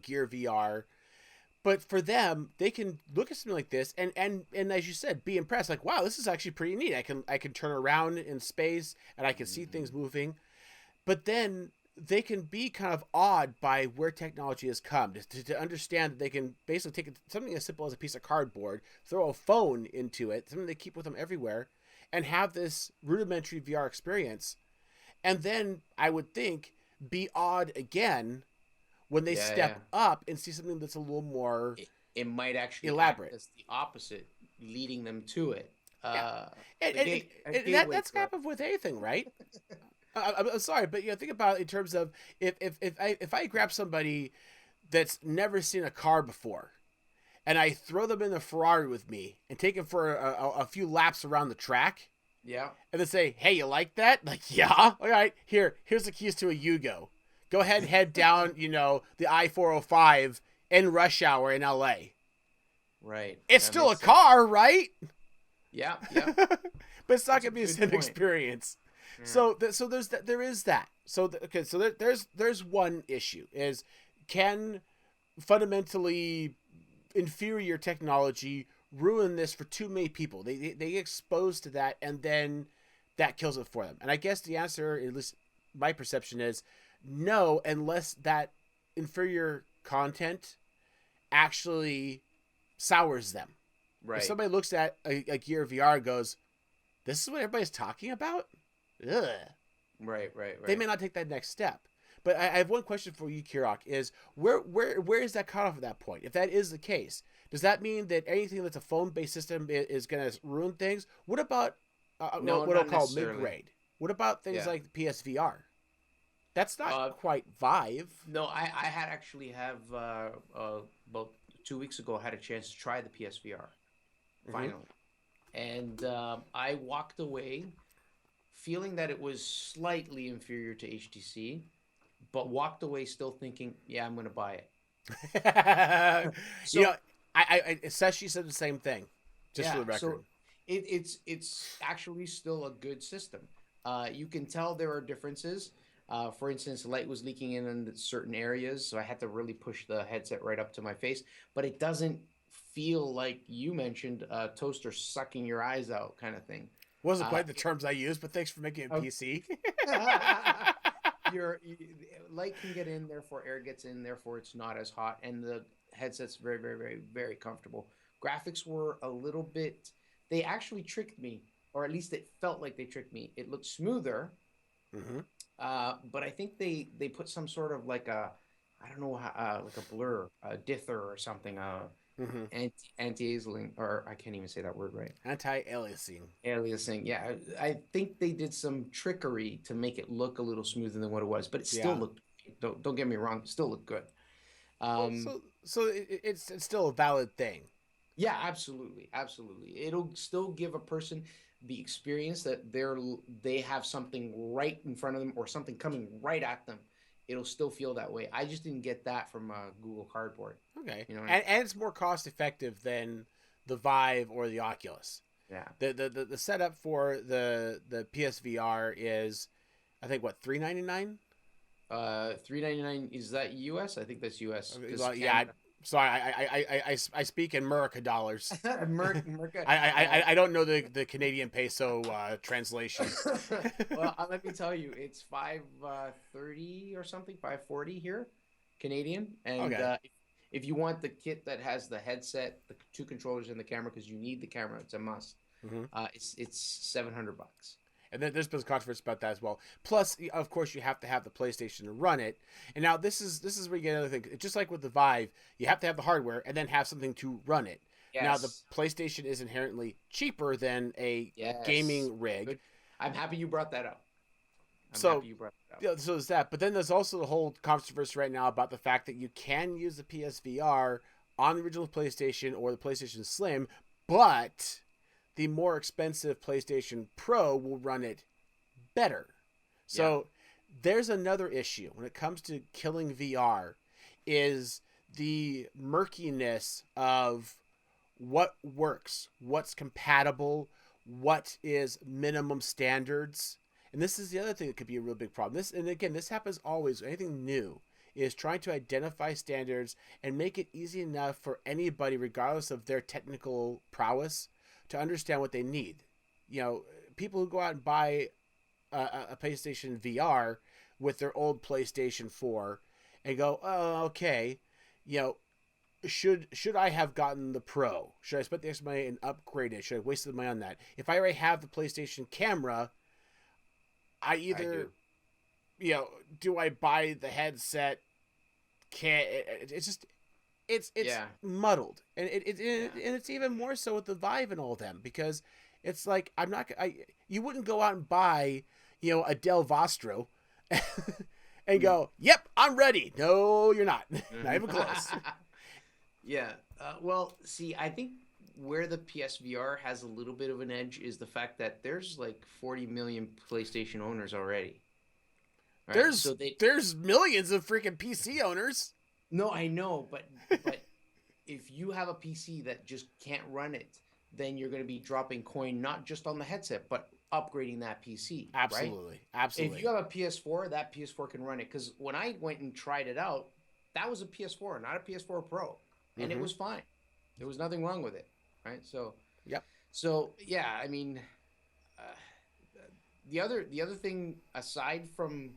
Gear VR. But for them, they can look at something like this and as you said, be impressed. Like, wow, this is actually pretty neat. I can turn around in space and I can see things moving. But then they can be kind of awed by where technology has come to understand that they can basically take something as simple as a piece of cardboard, throw a phone into it, something they keep with them everywhere, and have this rudimentary VR experience. And then I would think be awed again when they step up and see something that's a little more it might actually elaborate. Act as the opposite, leading them to it. That's kind of with anything, right? I'm sorry, but think about it in terms of if I grab somebody that's never seen a car before, and I throw them in the Ferrari with me and take them for a few laps around the track, and then say, "Hey, you like that?" Like, yeah, all right. Here's the keys to a Yugo. Go ahead and head down, the I-405 in rush hour in LA. Right. It's still a car, right? Yeah. But it's not going to be the same experience. Yeah. So there is that. So there's one issue is, can fundamentally inferior technology ruin this for too many people? They get exposed to that, and then that kills it for them. And I guess the answer, at least my perception, is no, unless that inferior content actually sours them. Right. If somebody looks at a Gear VR and goes, "This is what everybody's talking about?" Ugh. Right. They may not take that next step. But I have one question for you, Kirok, is where is that cutoff at that point? If that is the case, does that mean that anything that's a phone-based system is going to ruin things? What about what I'll call mid-grade? What about things like the PSVR? That's not quite Vive. No, I had actually about 2 weeks ago, I had a chance to try the PSVR, finally. And I walked away feeling that it was slightly inferior to HTC, but walked away still thinking, yeah, I'm going to buy it. So, Sashi said the same thing, just for the record. So it's actually still a good system. You can tell there are differences. For instance, light was leaking in certain areas, so I had to really push the headset right up to my face. But it doesn't feel like you mentioned a toaster sucking your eyes out kind of thing. Wasn't quite the terms I used, but thanks for making it PC. Light can get in, therefore air gets in, therefore it's not as hot, and the headset's very, very, very, very comfortable. Graphics were a little bit. They actually tricked me, or at least it felt like they tricked me. It looked smoother, but I think they put some sort of like a, I don't know how, like a blur, a dither or something, anti-aliasing, or I can't even say that word right. Anti-aliasing. Aliasing, yeah. I think they did some trickery to make it look a little smoother than what it was, but it still looked. Don't get me wrong, it still looked good. So it's still a valid thing. Yeah, absolutely, absolutely. It'll still give a person the experience that they have something right in front of them or something coming right at them. It'll still feel that way. I just didn't get that from Google Cardboard. Okay, you know, and it's more cost effective than the Vive or the Oculus. Yeah. The setup for the PSVR is, I think, what, $399? $399, is that US? I think that's US. Well, yeah. Sorry, I speak in America dollars. America. I don't know the Canadian peso translation. Well, let me tell you, it's $530 or something, $540 here, Canadian. And if you want the kit that has the headset, the 2 controllers, and the camera, because you need the camera, it's a must. It's $700. And then there's been controversy about that as well. Plus, of course, you have to have the PlayStation to run it. And now this is where you get another thing. Just like with the Vive, you have to have the hardware and then have something to run it. Yes. Now, the PlayStation is inherently cheaper than a gaming rig. Good. I'm happy you brought that up. So there's that. But then there's also the whole controversy right now about the fact that you can use the PSVR on the original PlayStation or the PlayStation Slim, but the more expensive PlayStation Pro will run it better. So there's another issue when it comes to killing VR, is the murkiness of what works, what's compatible, what is minimum standards. And this is the other thing that could be a real big problem. This happens always. Anything new is trying to identify standards and make it easy enough for anybody, regardless of their technical prowess, to understand what they need. You know, people who go out and buy a PlayStation VR with their old PlayStation 4 and go, oh, okay, you know, should I have gotten the Pro? Should I spend the extra money and upgrade it? Should I waste the money on that? If I already have the PlayStation camera, do I buy the headset? It's muddled, and it's even more so with the Vive and all of them, because it's like you wouldn't go out and buy, a Del Vostro and go, yep, I'm ready. No, you're not. Not even close. Yeah. Well, see, I think where the PSVR has a little bit of an edge is the fact that there's like 40 million PlayStation owners already. Right? There's millions of freaking PC owners. No, I know, but if you have a PC that just can't run it, then you're going to be dropping coin not just on the headset, but upgrading that PC. Absolutely, right? Absolutely. If you have a PS4, that PS4 can run it. Because when I went and tried it out, that was a PS4, not a PS4 Pro, and it was fine. There was nothing wrong with it, right? So, yep. So yeah, I mean, the other thing aside from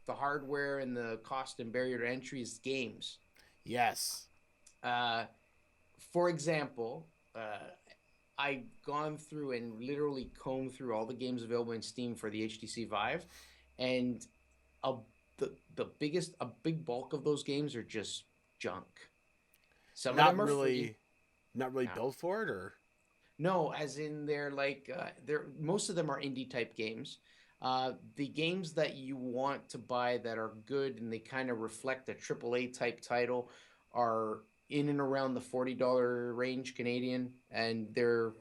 the hardware and the cost and barrier to entry is games. Yes. For example, I've gone through and literally combed through all the games available in Steam for the HTC Vive, and a big bulk of those games are just junk. Some of them are free. Not really built for it, or no, as in they're like most of them are indie type games. The games that you want to buy that are good and they kind of reflect a AAA type title are in and around the $40 range Canadian, and they're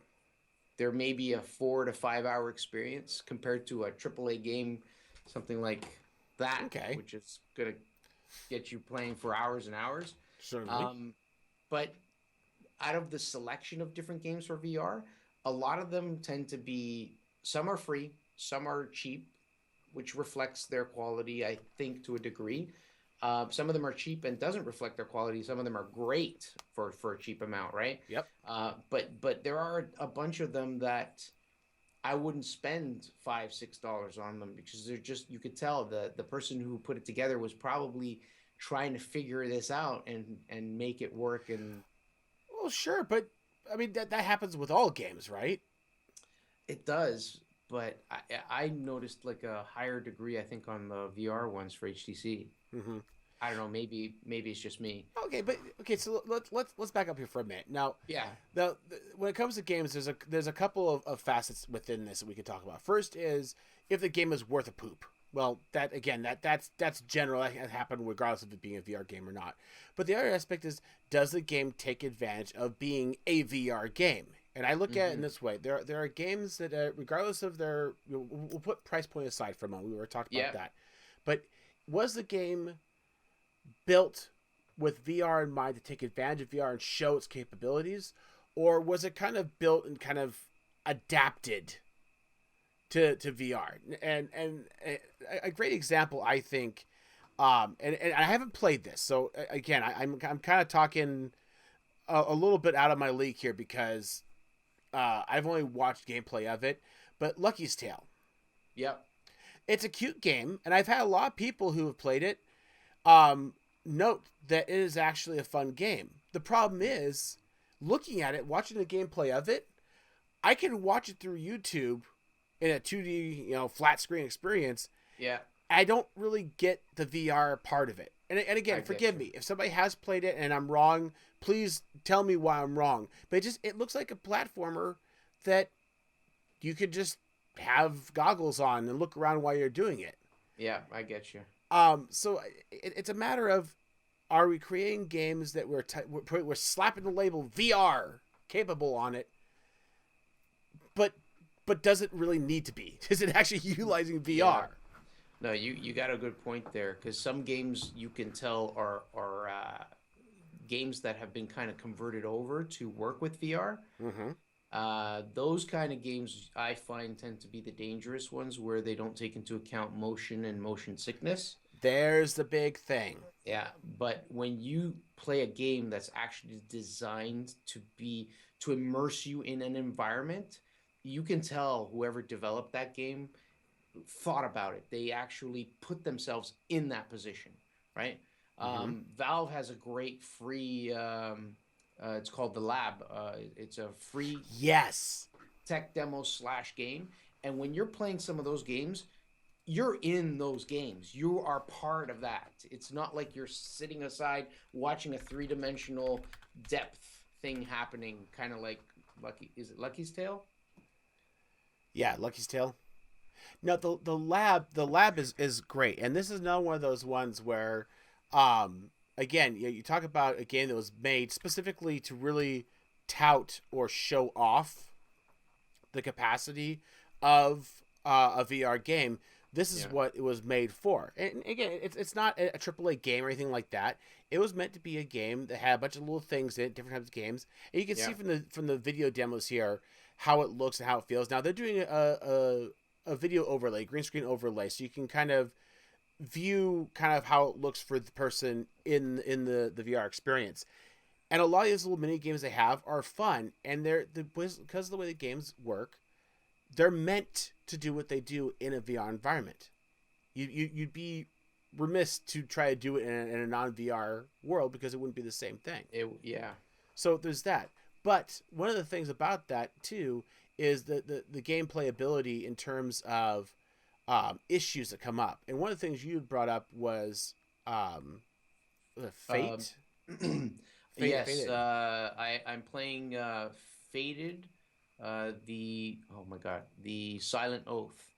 maybe a 4 to 5 hour experience compared to a AAA game, something like that, which is gonna get you playing for hours and hours. Certainly. But out of the selection of different games for VR, a lot of them tend to be, some are free, some are cheap, which reflects their quality, I think, to a degree. Some of them are cheap and doesn't reflect their quality. Some of them are great for a cheap amount, right? Yep. But there are a bunch of them that I wouldn't spend $5-6 on them because they're just, you could tell the person who put it together was probably trying to figure this out and make it work. And Well, sure, but I mean that happens with all games, right? it does, but I noticed like a higher degree, I think, on the VR ones for HTC. Mm-hmm. I don't know, maybe it's just me. Okay, but okay, so let's back up here for a minute. Now, Yeah. when it comes to games, there's a couple of facets within this that we could talk about. First is if the game is worth a poop. Well, that again, that's general. That can happen regardless of it being a VR game or not. But the other aspect is, does the game take advantage of being a VR game? And I look at it in this way: there are games that, regardless of their, we'll put price point aside for a moment. We were talking about that, but was the game built with VR in mind to take advantage of VR and show its capabilities, or was it kind of built and kind of adapted to VR? And a great example, I think, and I haven't played this, so again, I'm kind of talking a little bit out of my league here because I've only watched gameplay of it, but Lucky's Tale. Yep. It's a cute game, and I've had a lot of people who have played it note that it is actually a fun game. The problem is, looking at it, watching the gameplay of it, I can watch it through YouTube in a 2D, flat screen experience. Yeah. I don't really get the VR part of it. And again, forgive me if somebody has played it and I'm wrong. Please tell me why I'm wrong. But it looks like a platformer that you could just have goggles on and look around while you're doing it. Yeah, I get you. So it's a matter of, are we creating games that we're slapping the label VR capable on it, but does it really need to be? Is it actually utilizing VR? Yeah. No, you got a good point there, because some games you can tell are games that have been kind of converted over to work with VR. Those kind of games I find tend to be the dangerous ones, where they don't take into account motion and motion sickness. There's the big thing. Yeah, but when you play a game that's actually designed to immerse you in an environment, you can tell whoever developed that game thought about it. They actually put themselves in that position, right? Valve has a great free it's called The Lab. It's a free tech demo / game. And when you're playing some of those games, you're in those games. You are part of that. It's not like you're sitting aside watching a 3-dimensional depth thing happening, kind of like is it Lucky's Tale? Yeah, Lucky's Tale. No, the lab is great. And this is another one of those ones where again, you talk about a game that was made specifically to really tout or show off the capacity of a VR game. This is what it was made for. And again, it's not a AAA game or anything like that. It was meant to be a game that had a bunch of little things in it, different types of games. And you can see from the video demos here how it looks and how it feels. Now they're doing a video overlay, green screen overlay, so you can kind of view kind of how it looks for the person in the VR experience. And a lot of these little mini games they have are fun, and because of the way the games work, they're meant to do what they do in a VR environment. You'd be remiss to try to do it in a non-VR world, because it wouldn't be the same thing. So there's that. But one of the things about that too is the gameplay ability in terms of issues that come up. And one of the things you brought up was Fate. Yes, Fated. I'm playing Fated. The Silent Oath.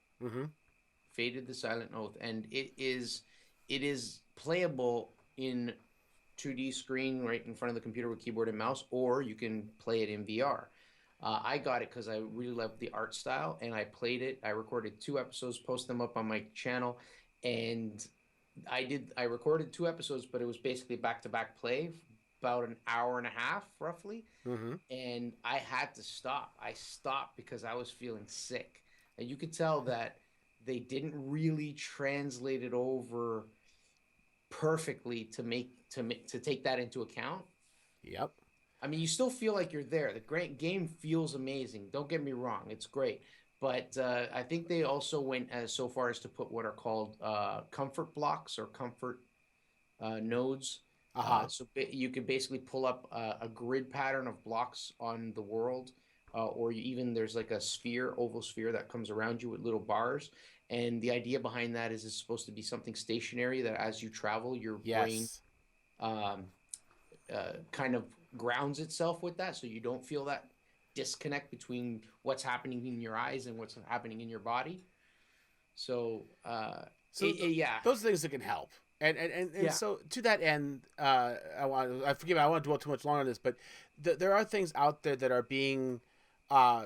Fated the Silent Oath, and it is playable in 2D screen right in front of the computer with keyboard and mouse, or you can play it in VR. I got it because I really loved the art style, and I played it. I recorded 2 episodes, posted them up on my channel, and I recorded 2 episodes, but it was basically back-to-back play, about an hour and a half, roughly. And I had to stop. I stopped because I was feeling sick. And you could tell that they didn't really translate it over perfectly to take that into account. I mean, you still feel like you're there. The great game feels amazing. Don't get me wrong. It's great. But I think they also went as so far as to put what are called comfort blocks or comfort nodes. Uh-huh. You could basically pull up a grid pattern of blocks on the world, or even there's like a sphere, oval sphere that comes around you with little bars. And the idea behind that is it's supposed to be something stationary that as you travel, your brain Yes. um, kind of grounds itself with that, so you don't feel that disconnect between what's happening in your eyes and what's happening in your body. So So yeah, those are things that can help. And yeah, so to that end, I forgive me, I want to dwell too much longer on this, but there are things out there that are being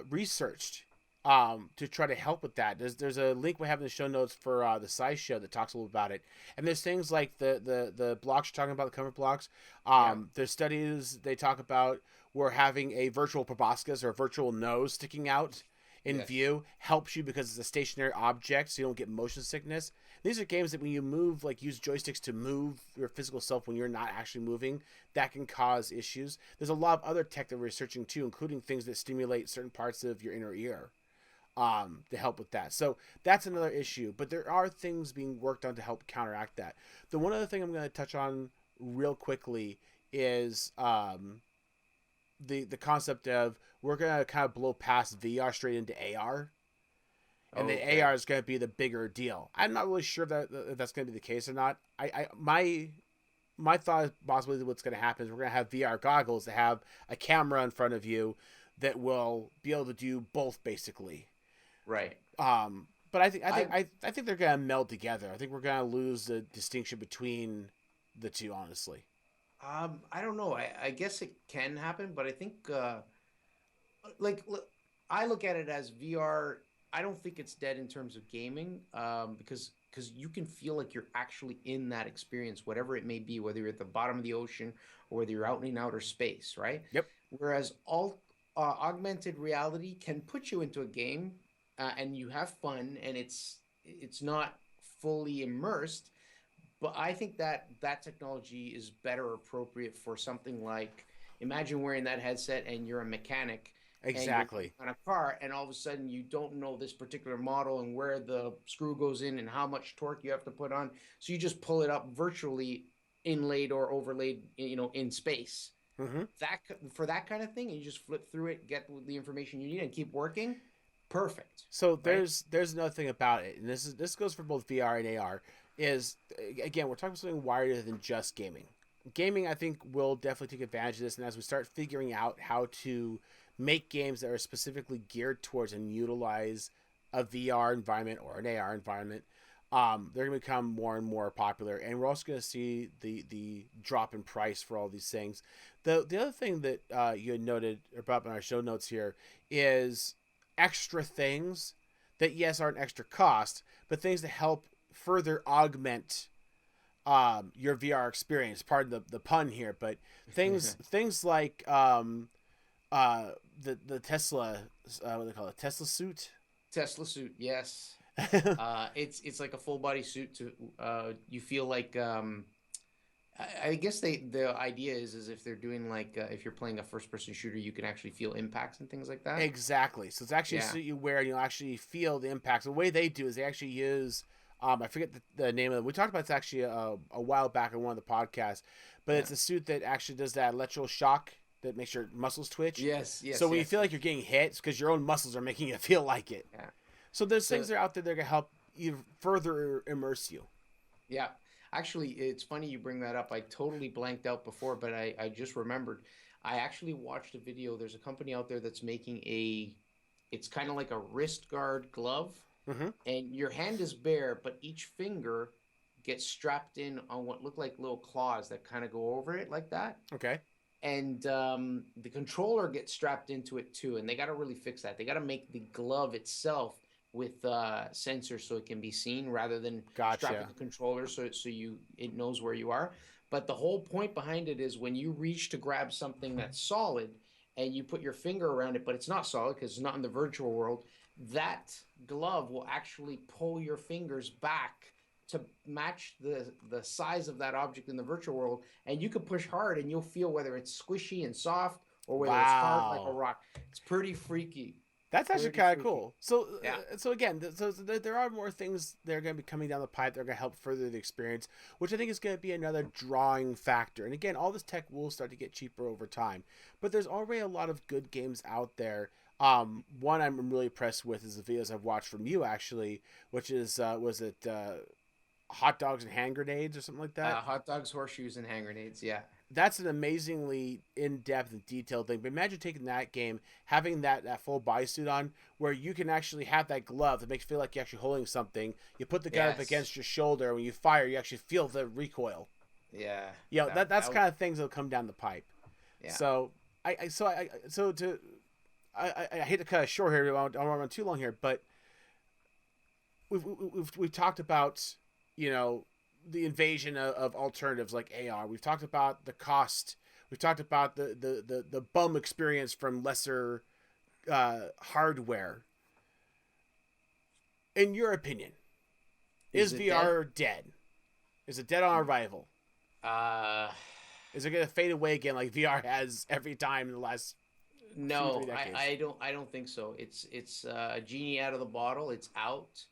researched to try to help with that. There's a link we have in the show notes for the Sci Show that talks a little about it. And there's things like the blocks you're talking about, the comfort blocks. yeah, There's studies they talk about where having a virtual proboscis or a virtual nose sticking out in yes, view helps you because it's a stationary object, so you don't get motion sickness. These are games that when you move, like use joysticks to move your physical self when you're not actually moving, that can cause issues. There's a lot of other tech that we're researching too, including things that stimulate certain parts of your inner ear to help with that. So that's another issue. But there are things being worked on to help counteract that. The one other thing I'm going to touch on real quickly is the concept of we're going to kind of blow past VR straight into AR, and the okay, AR is going to be the bigger deal. I'm not really sure if that's going to be the case or not. My thought is possibly what's going to happen is we're going to have VR goggles that have a camera in front of you that will be able to do both basically. right. But I I think they're going to meld together. I think we're going to lose the distinction between the two, honestly. I don't know. I guess it can happen, but I think like I look at it as VR. I don't think it's dead in terms of gaming, because you can feel like you're actually in that experience, whatever it may be, whether you're at the bottom of the ocean or whether you're out in outer space, right? Yep. Whereas all augmented reality can put you into a game, and you have fun, and it's not fully immersed, but I think that that technology is better appropriate for something like, imagine wearing that headset and you're a mechanic and you're Exactly. on a car, and all of a sudden you don't know this particular model and where the screw goes in and how much torque you have to put on. So you just pull it up virtually, inlaid or overlaid, in space. Mm-hmm. That for that kind of thing, and you just flip through it, get the information you need, and keep working. Perfect, So right? there's another thing about it, and this goes for both VR and AR. Is again we're talking about something wider than just gaming. Gaming, I think, will definitely take advantage of this, and as we start figuring out how to make games that are specifically geared towards and utilize a VR environment or an AR environment, they're going to become more and more popular, and we're also going to see the drop in price for all these things. The other thing that you had noted about in our show notes here is extra things that yes are an extra cost, but things that help further augment your VR experience. Pardon the pun here, but things like the Tesla what do they call it, Tesla suit. Tesla suit, yes. It's like a full body suit to you feel like I guess the idea is if they're doing like if you're playing a first person shooter, you can actually feel impacts and things like that. Exactly. So it's actually a Yeah, suit you wear and you'll actually feel the impacts. The way they do is they actually use I forget the name of it. We talked about this actually a while back in one of the podcasts, but yeah. it's a suit that actually does that electrical shock that makes your muscles twitch. Yes, So yes, when you yes, feel like yes. you're getting hit, it's because your own muscles are making it feel like it. Yeah. So there's things So that are out there that are gonna help you further immerse you. yeah, actually, it's funny you bring that up. I totally blanked out before, but I just remembered. I actually watched a video. There's a company out there that's making it's kind of like a wrist guard glove, Mm-hmm. and your hand is bare, but each finger gets strapped in on what look like little claws that kind of go over it like that. Okay. And the controller gets strapped into it too, and they got to really fix that. They got to make the glove itself with sensors so it can be seen rather than strapping Gotcha. the controller so it knows where you are. But the whole point behind it is when you reach to grab something that's solid and you put your finger around it, but it's not solid because it's not in the virtual world, that glove will actually pull your fingers back to match the size of that object in the virtual world, and you can push hard and you'll feel whether it's squishy and soft or whether it's hard like a Wow. rock. It's pretty freaky. That's actually Pretty kind of freaky. cool. So, Yeah. there are more things that are going to be coming down the pipe that are going to help further the experience, which I think is going to be another drawing factor. And again, all this tech will start to get cheaper over time, but there's already a lot of good games out there. One I'm really impressed with is the videos I've watched from you actually, which is was it hot dogs and hand grenades or something like that? Hot dogs, horseshoes, and hand grenades. Yeah. That's an amazingly in-depth and detailed thing. But imagine taking that game, having that full bodysuit on, where you can actually have that glove that makes you feel like you're actually holding something. You put the gun up Yes. against your shoulder. When you fire, you actually feel the recoil. Yeah. You know, that's That kind of things that'll come down the pipe. yeah. So I hate to cut it short here. I don't want to run too long here, but we've talked about, you know, the invasion of alternatives like AR. We've talked about the cost. We've talked about the bum experience from lesser hardware. In your opinion, is Is it dead? VR dead? Is it dead on arrival? Uh, Is it going to fade away again like VR has every time in the last two, three no, decades? I don't think so. It's a genie out of the bottle. It's out.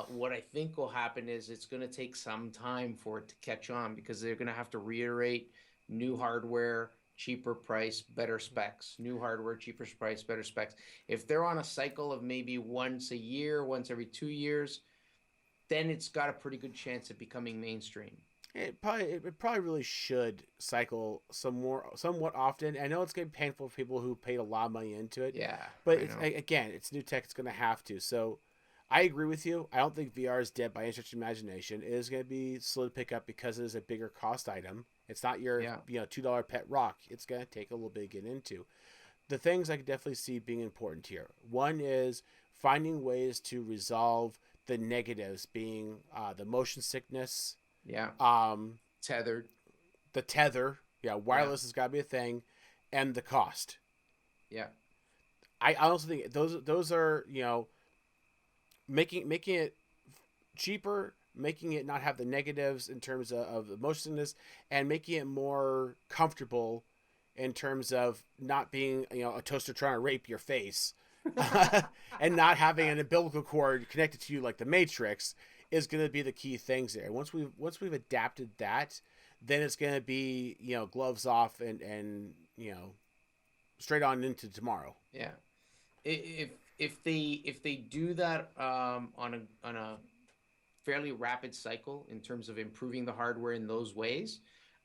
What I think will happen is it's going to take some time for it to catch on because they're going to have to reiterate new hardware, cheaper price, better specs. New hardware, cheaper price, better specs. If they're on a cycle of maybe once a year, once every 2 years, then it's got a pretty good chance of becoming mainstream. It probably really should cycle somewhat often. I know it's gonna be painful for people who paid a lot of money into it, Yeah, but I it's know. again, it's new tech. It's gonna have to. So I agree with you. I don't think VR is dead by any stretch of imagination. It is gonna be slow to pick up because it is a bigger cost item. It's not your Yeah, $2 pet rock. It's gonna take a little bit to get into. The things I could definitely see being important here. One is finding ways to resolve the negatives, being the motion sickness, yeah. um, Tethered. the tether. Yeah, Yeah, wireless has got to be a thing, and the cost. yeah, I honestly think those are making it cheaper, making it not have the negatives in terms of the motionless, and making it more comfortable in terms of not being a toaster trying to rape your face, and not having an umbilical cord connected to you like the Matrix is going to be the key things there. Once we've adapted that, then it's going to be gloves off and straight on into tomorrow. yeah. If they do that on a fairly rapid cycle in terms of improving the hardware in those ways,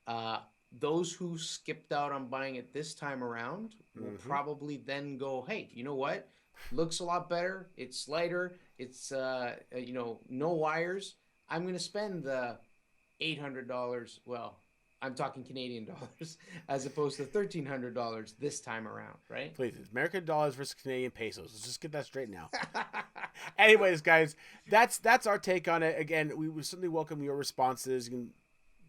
uh, those who skipped out on buying it this time around will Mm-hmm. probably then go, hey, you know what? Looks a lot better. It's lighter. It's no wires. I'm going to spend the $800. Well, I'm talking Canadian dollars as opposed to $1,300 this time around, right? Please, it's American dollars versus Canadian pesos. Let's just get that straight now. Anyways, guys, that's our take on it. Again, we would certainly welcome your responses. You can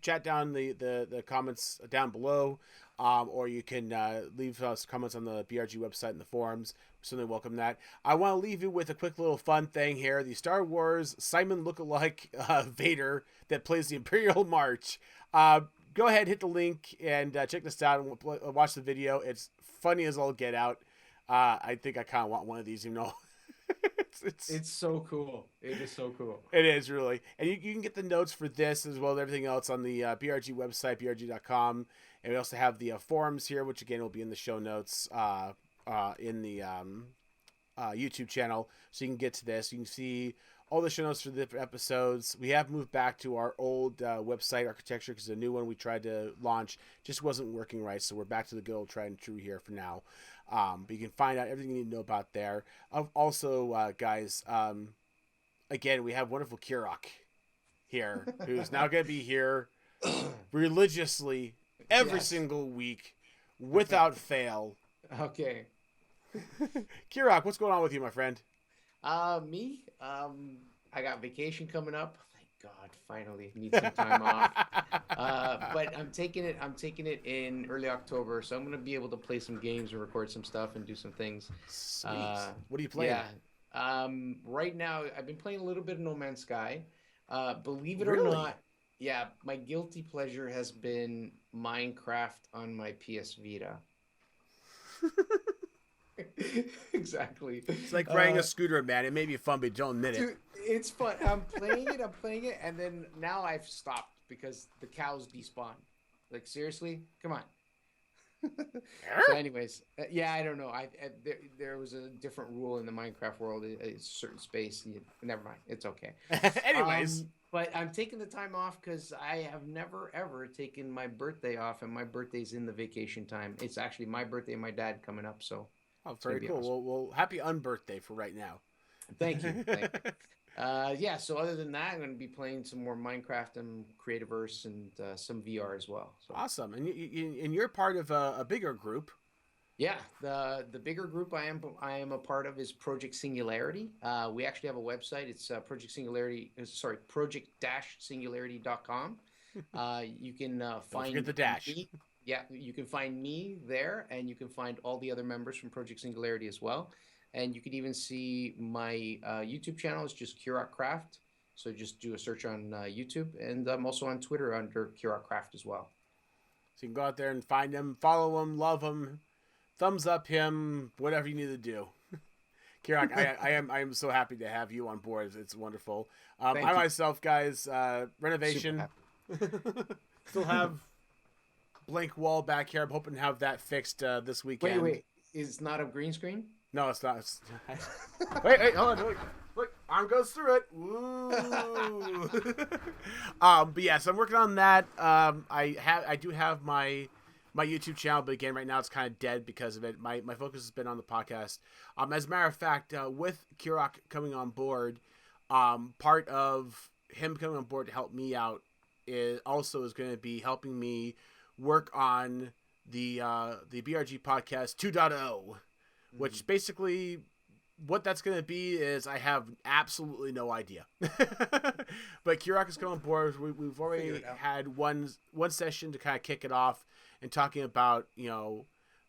chat down the comments down below, or you can leave us comments on the BRG website and the forums. We certainly welcome that. I want to leave you with a quick little fun thing here: the Star Wars Simon lookalike Vader that plays the Imperial March. Go ahead, hit the link, and check this out and watch the video. It's funny as all get out. I think I kind of want one of these, It's so cool. It is so cool. It is really. And you can get the notes for this as well as everything else on the BRG website, brg.com. And we also have the forums here, which again will be in the show notes in the YouTube channel. So you can get to this. You can see all the show notes for the different episodes. We have moved back to our old website architecture because the new one we tried to launch just wasn't working right. So we're back to the good old tried and true here for now. But you can find out everything you need to know about there. Also, guys, again, we have wonderful Kirok here, who's now going to be here religiously every Yes. single week without fail. Okay. Kirok, what's going on with you, my friend? Me. I got vacation coming up. Thank God, finally need some time off. But I'm taking it. I'm taking it in early October, so I'm gonna be able to play some games and record some stuff and do some things. Sweet. What are you playing? Yeah. Right now, I've been playing a little bit of No Man's Sky. Believe it or Really? not, yeah, my guilty pleasure has been Minecraft on my PS Vita. Exactly. It's like riding a scooter, man. It may be fun, but don't admit it. Dude, it's fun. I'm playing it, and then now I've stopped because the cows despawn. Like, seriously? Come on. So, anyways, yeah, I don't know. There was a different rule in the Minecraft world. It's a certain space. Never mind. It's okay. Anyways. But I'm taking the time off because I have never ever taken my birthday off, and my birthday's in the vacation time. It's actually my birthday and my dad coming up, so. Oh, very cool. Awesome. Well, happy unbirthday for right now. Thank you. Yeah, so other than that, I'm going to be playing some more Minecraft and Creativerse and some VR as well. So. Awesome. And you're part of a bigger group. Yeah, the bigger group I am a part of is Project Singularity. We actually have a website. It's project-singularity.com. You can find the dash. Me. Yeah, you can find me there, and you can find all the other members from Project Singularity as well. And you can even see my YouTube channel. It's just Kurok Craft. So just do a search on YouTube. And I'm also on Twitter under Kurok Craft as well. So you can go out there and find him, follow him, love him, thumbs up him, whatever you need to do. Kurok, I am so happy to have you on board. It's wonderful. I myself, guys, renovation. Still have blank wall back here. I'm hoping to have that fixed this weekend. Wait. Is not a green screen? No, it's not. Wait, hold on. Look, arm goes through it. Woo. But yeah, so I'm working on that. I do have my YouTube channel, but again, right now it's kind of dead because of it. My focus has been on the podcast. As a matter of fact, with Kurok coming on board, part of him coming on board to help me out is going to be helping me work on the BRG Podcast 2.0, which basically what that's going to be is I have absolutely no idea. But Kurok is coming on board. We've already had one session to kind of kick it off and talking about,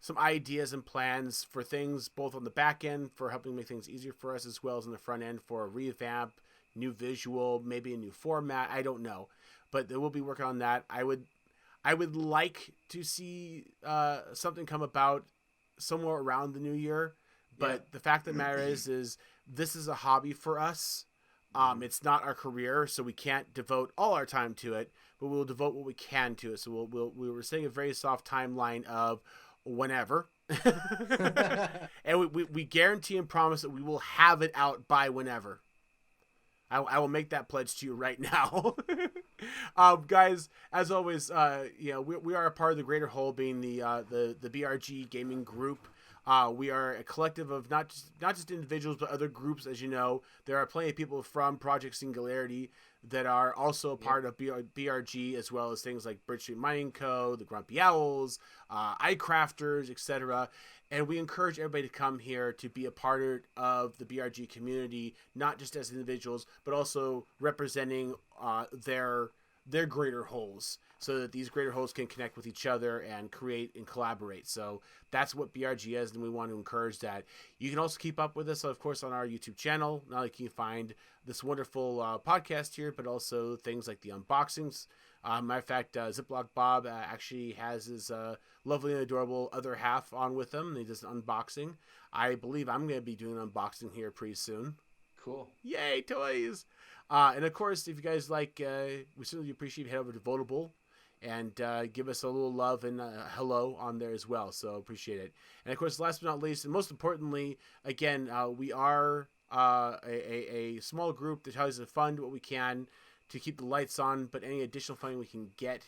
some ideas and plans for things both on the back end for helping make things easier for us as well as on the front end for a revamp, new visual, maybe a new format. I don't know, but we'll be working on that. I would like to see something come about somewhere around the new year, but the fact of the matter is this is a hobby for us. It's not our career, so we can't devote all our time to it, but we'll devote what we can to it. So we were saying a very soft timeline of whenever, and we guarantee and promise that we will have it out by whenever. I will make that pledge to you right now. Guys, as always, we are a part of the greater whole, being the BRG gaming group. We are a collective of not just individuals, but other groups. As you know, there are plenty of people from Project Singularity that are also a part of BRG, as well as things like Bridge Street Mining Co., the Grumpy Owls, iCrafters, etc. And we encourage everybody to come here to be a part of the BRG community, not just as individuals, but also representing their greater wholes, so that these greater wholes can connect with each other and create and collaborate. So that's what BRG is, and we want to encourage that. You can also keep up with us, of course, on our YouTube channel. Not only can you find this wonderful podcast here, but also things like the unboxings. Matter of fact, Ziploc Bob actually has his lovely and adorable other half on with him. He does an unboxing. I believe I'm going to be doing an unboxing here pretty soon. Cool. Yay, toys! And of course, if you guys like, we certainly appreciate you head over to Votable and give us a little love and hello on there as well. So appreciate it. And of course, last but not least, and most importantly, again, we are a small group that tries to fund what we can to keep the lights on, but any additional funding we can get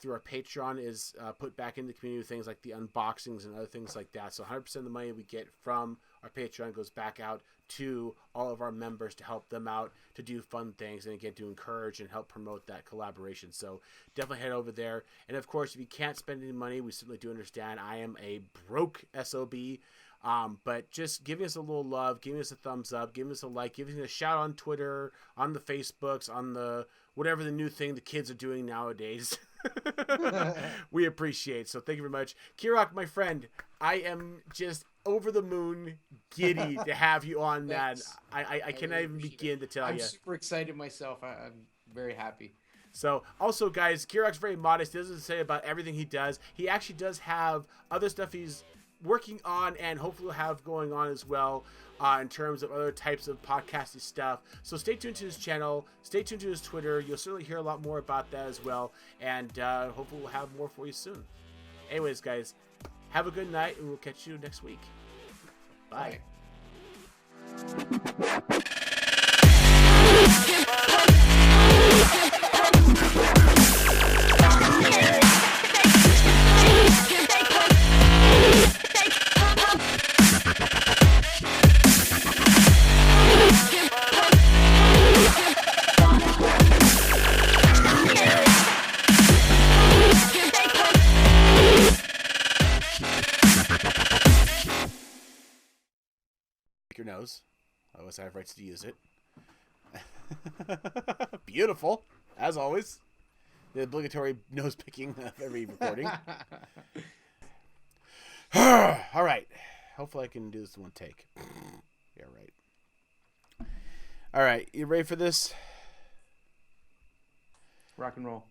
through our Patreon is put back into the community with things like the unboxings and other things like that. So 100% of the money we get from our Patreon goes back out to all of our members to help them out, to do fun things, and again, to encourage and help promote that collaboration. So definitely head over there. And of course, if you can't spend any money, we certainly do understand. I am a broke SOB. But just giving us a little love, giving us a thumbs up, giving us a like, giving us a shout on Twitter, on the Facebooks, on the whatever the new thing the kids are doing nowadays. We appreciate. So thank you very much. Kurok, my friend, I am just over the moon giddy to have you on, man. I cannot even begin to tell you. I'm super excited myself. I'm very happy. So also, guys, Kurok's very modest. He doesn't say about everything he does. He actually does have other stuff he's working on and hopefully have going on as well in terms of other types of podcasting stuff. So stay tuned to his channel. Stay tuned to his Twitter. You'll certainly hear a lot more about that as well. And hopefully we'll have more for you soon. Anyways, guys, have a good night, and we'll catch you next week. Bye. Your nose. I always have rights to use it. Beautiful, as always. The obligatory nose picking of every recording. All right. Hopefully I can do this in one take. Yeah, right. All right. You ready for this? Rock and roll.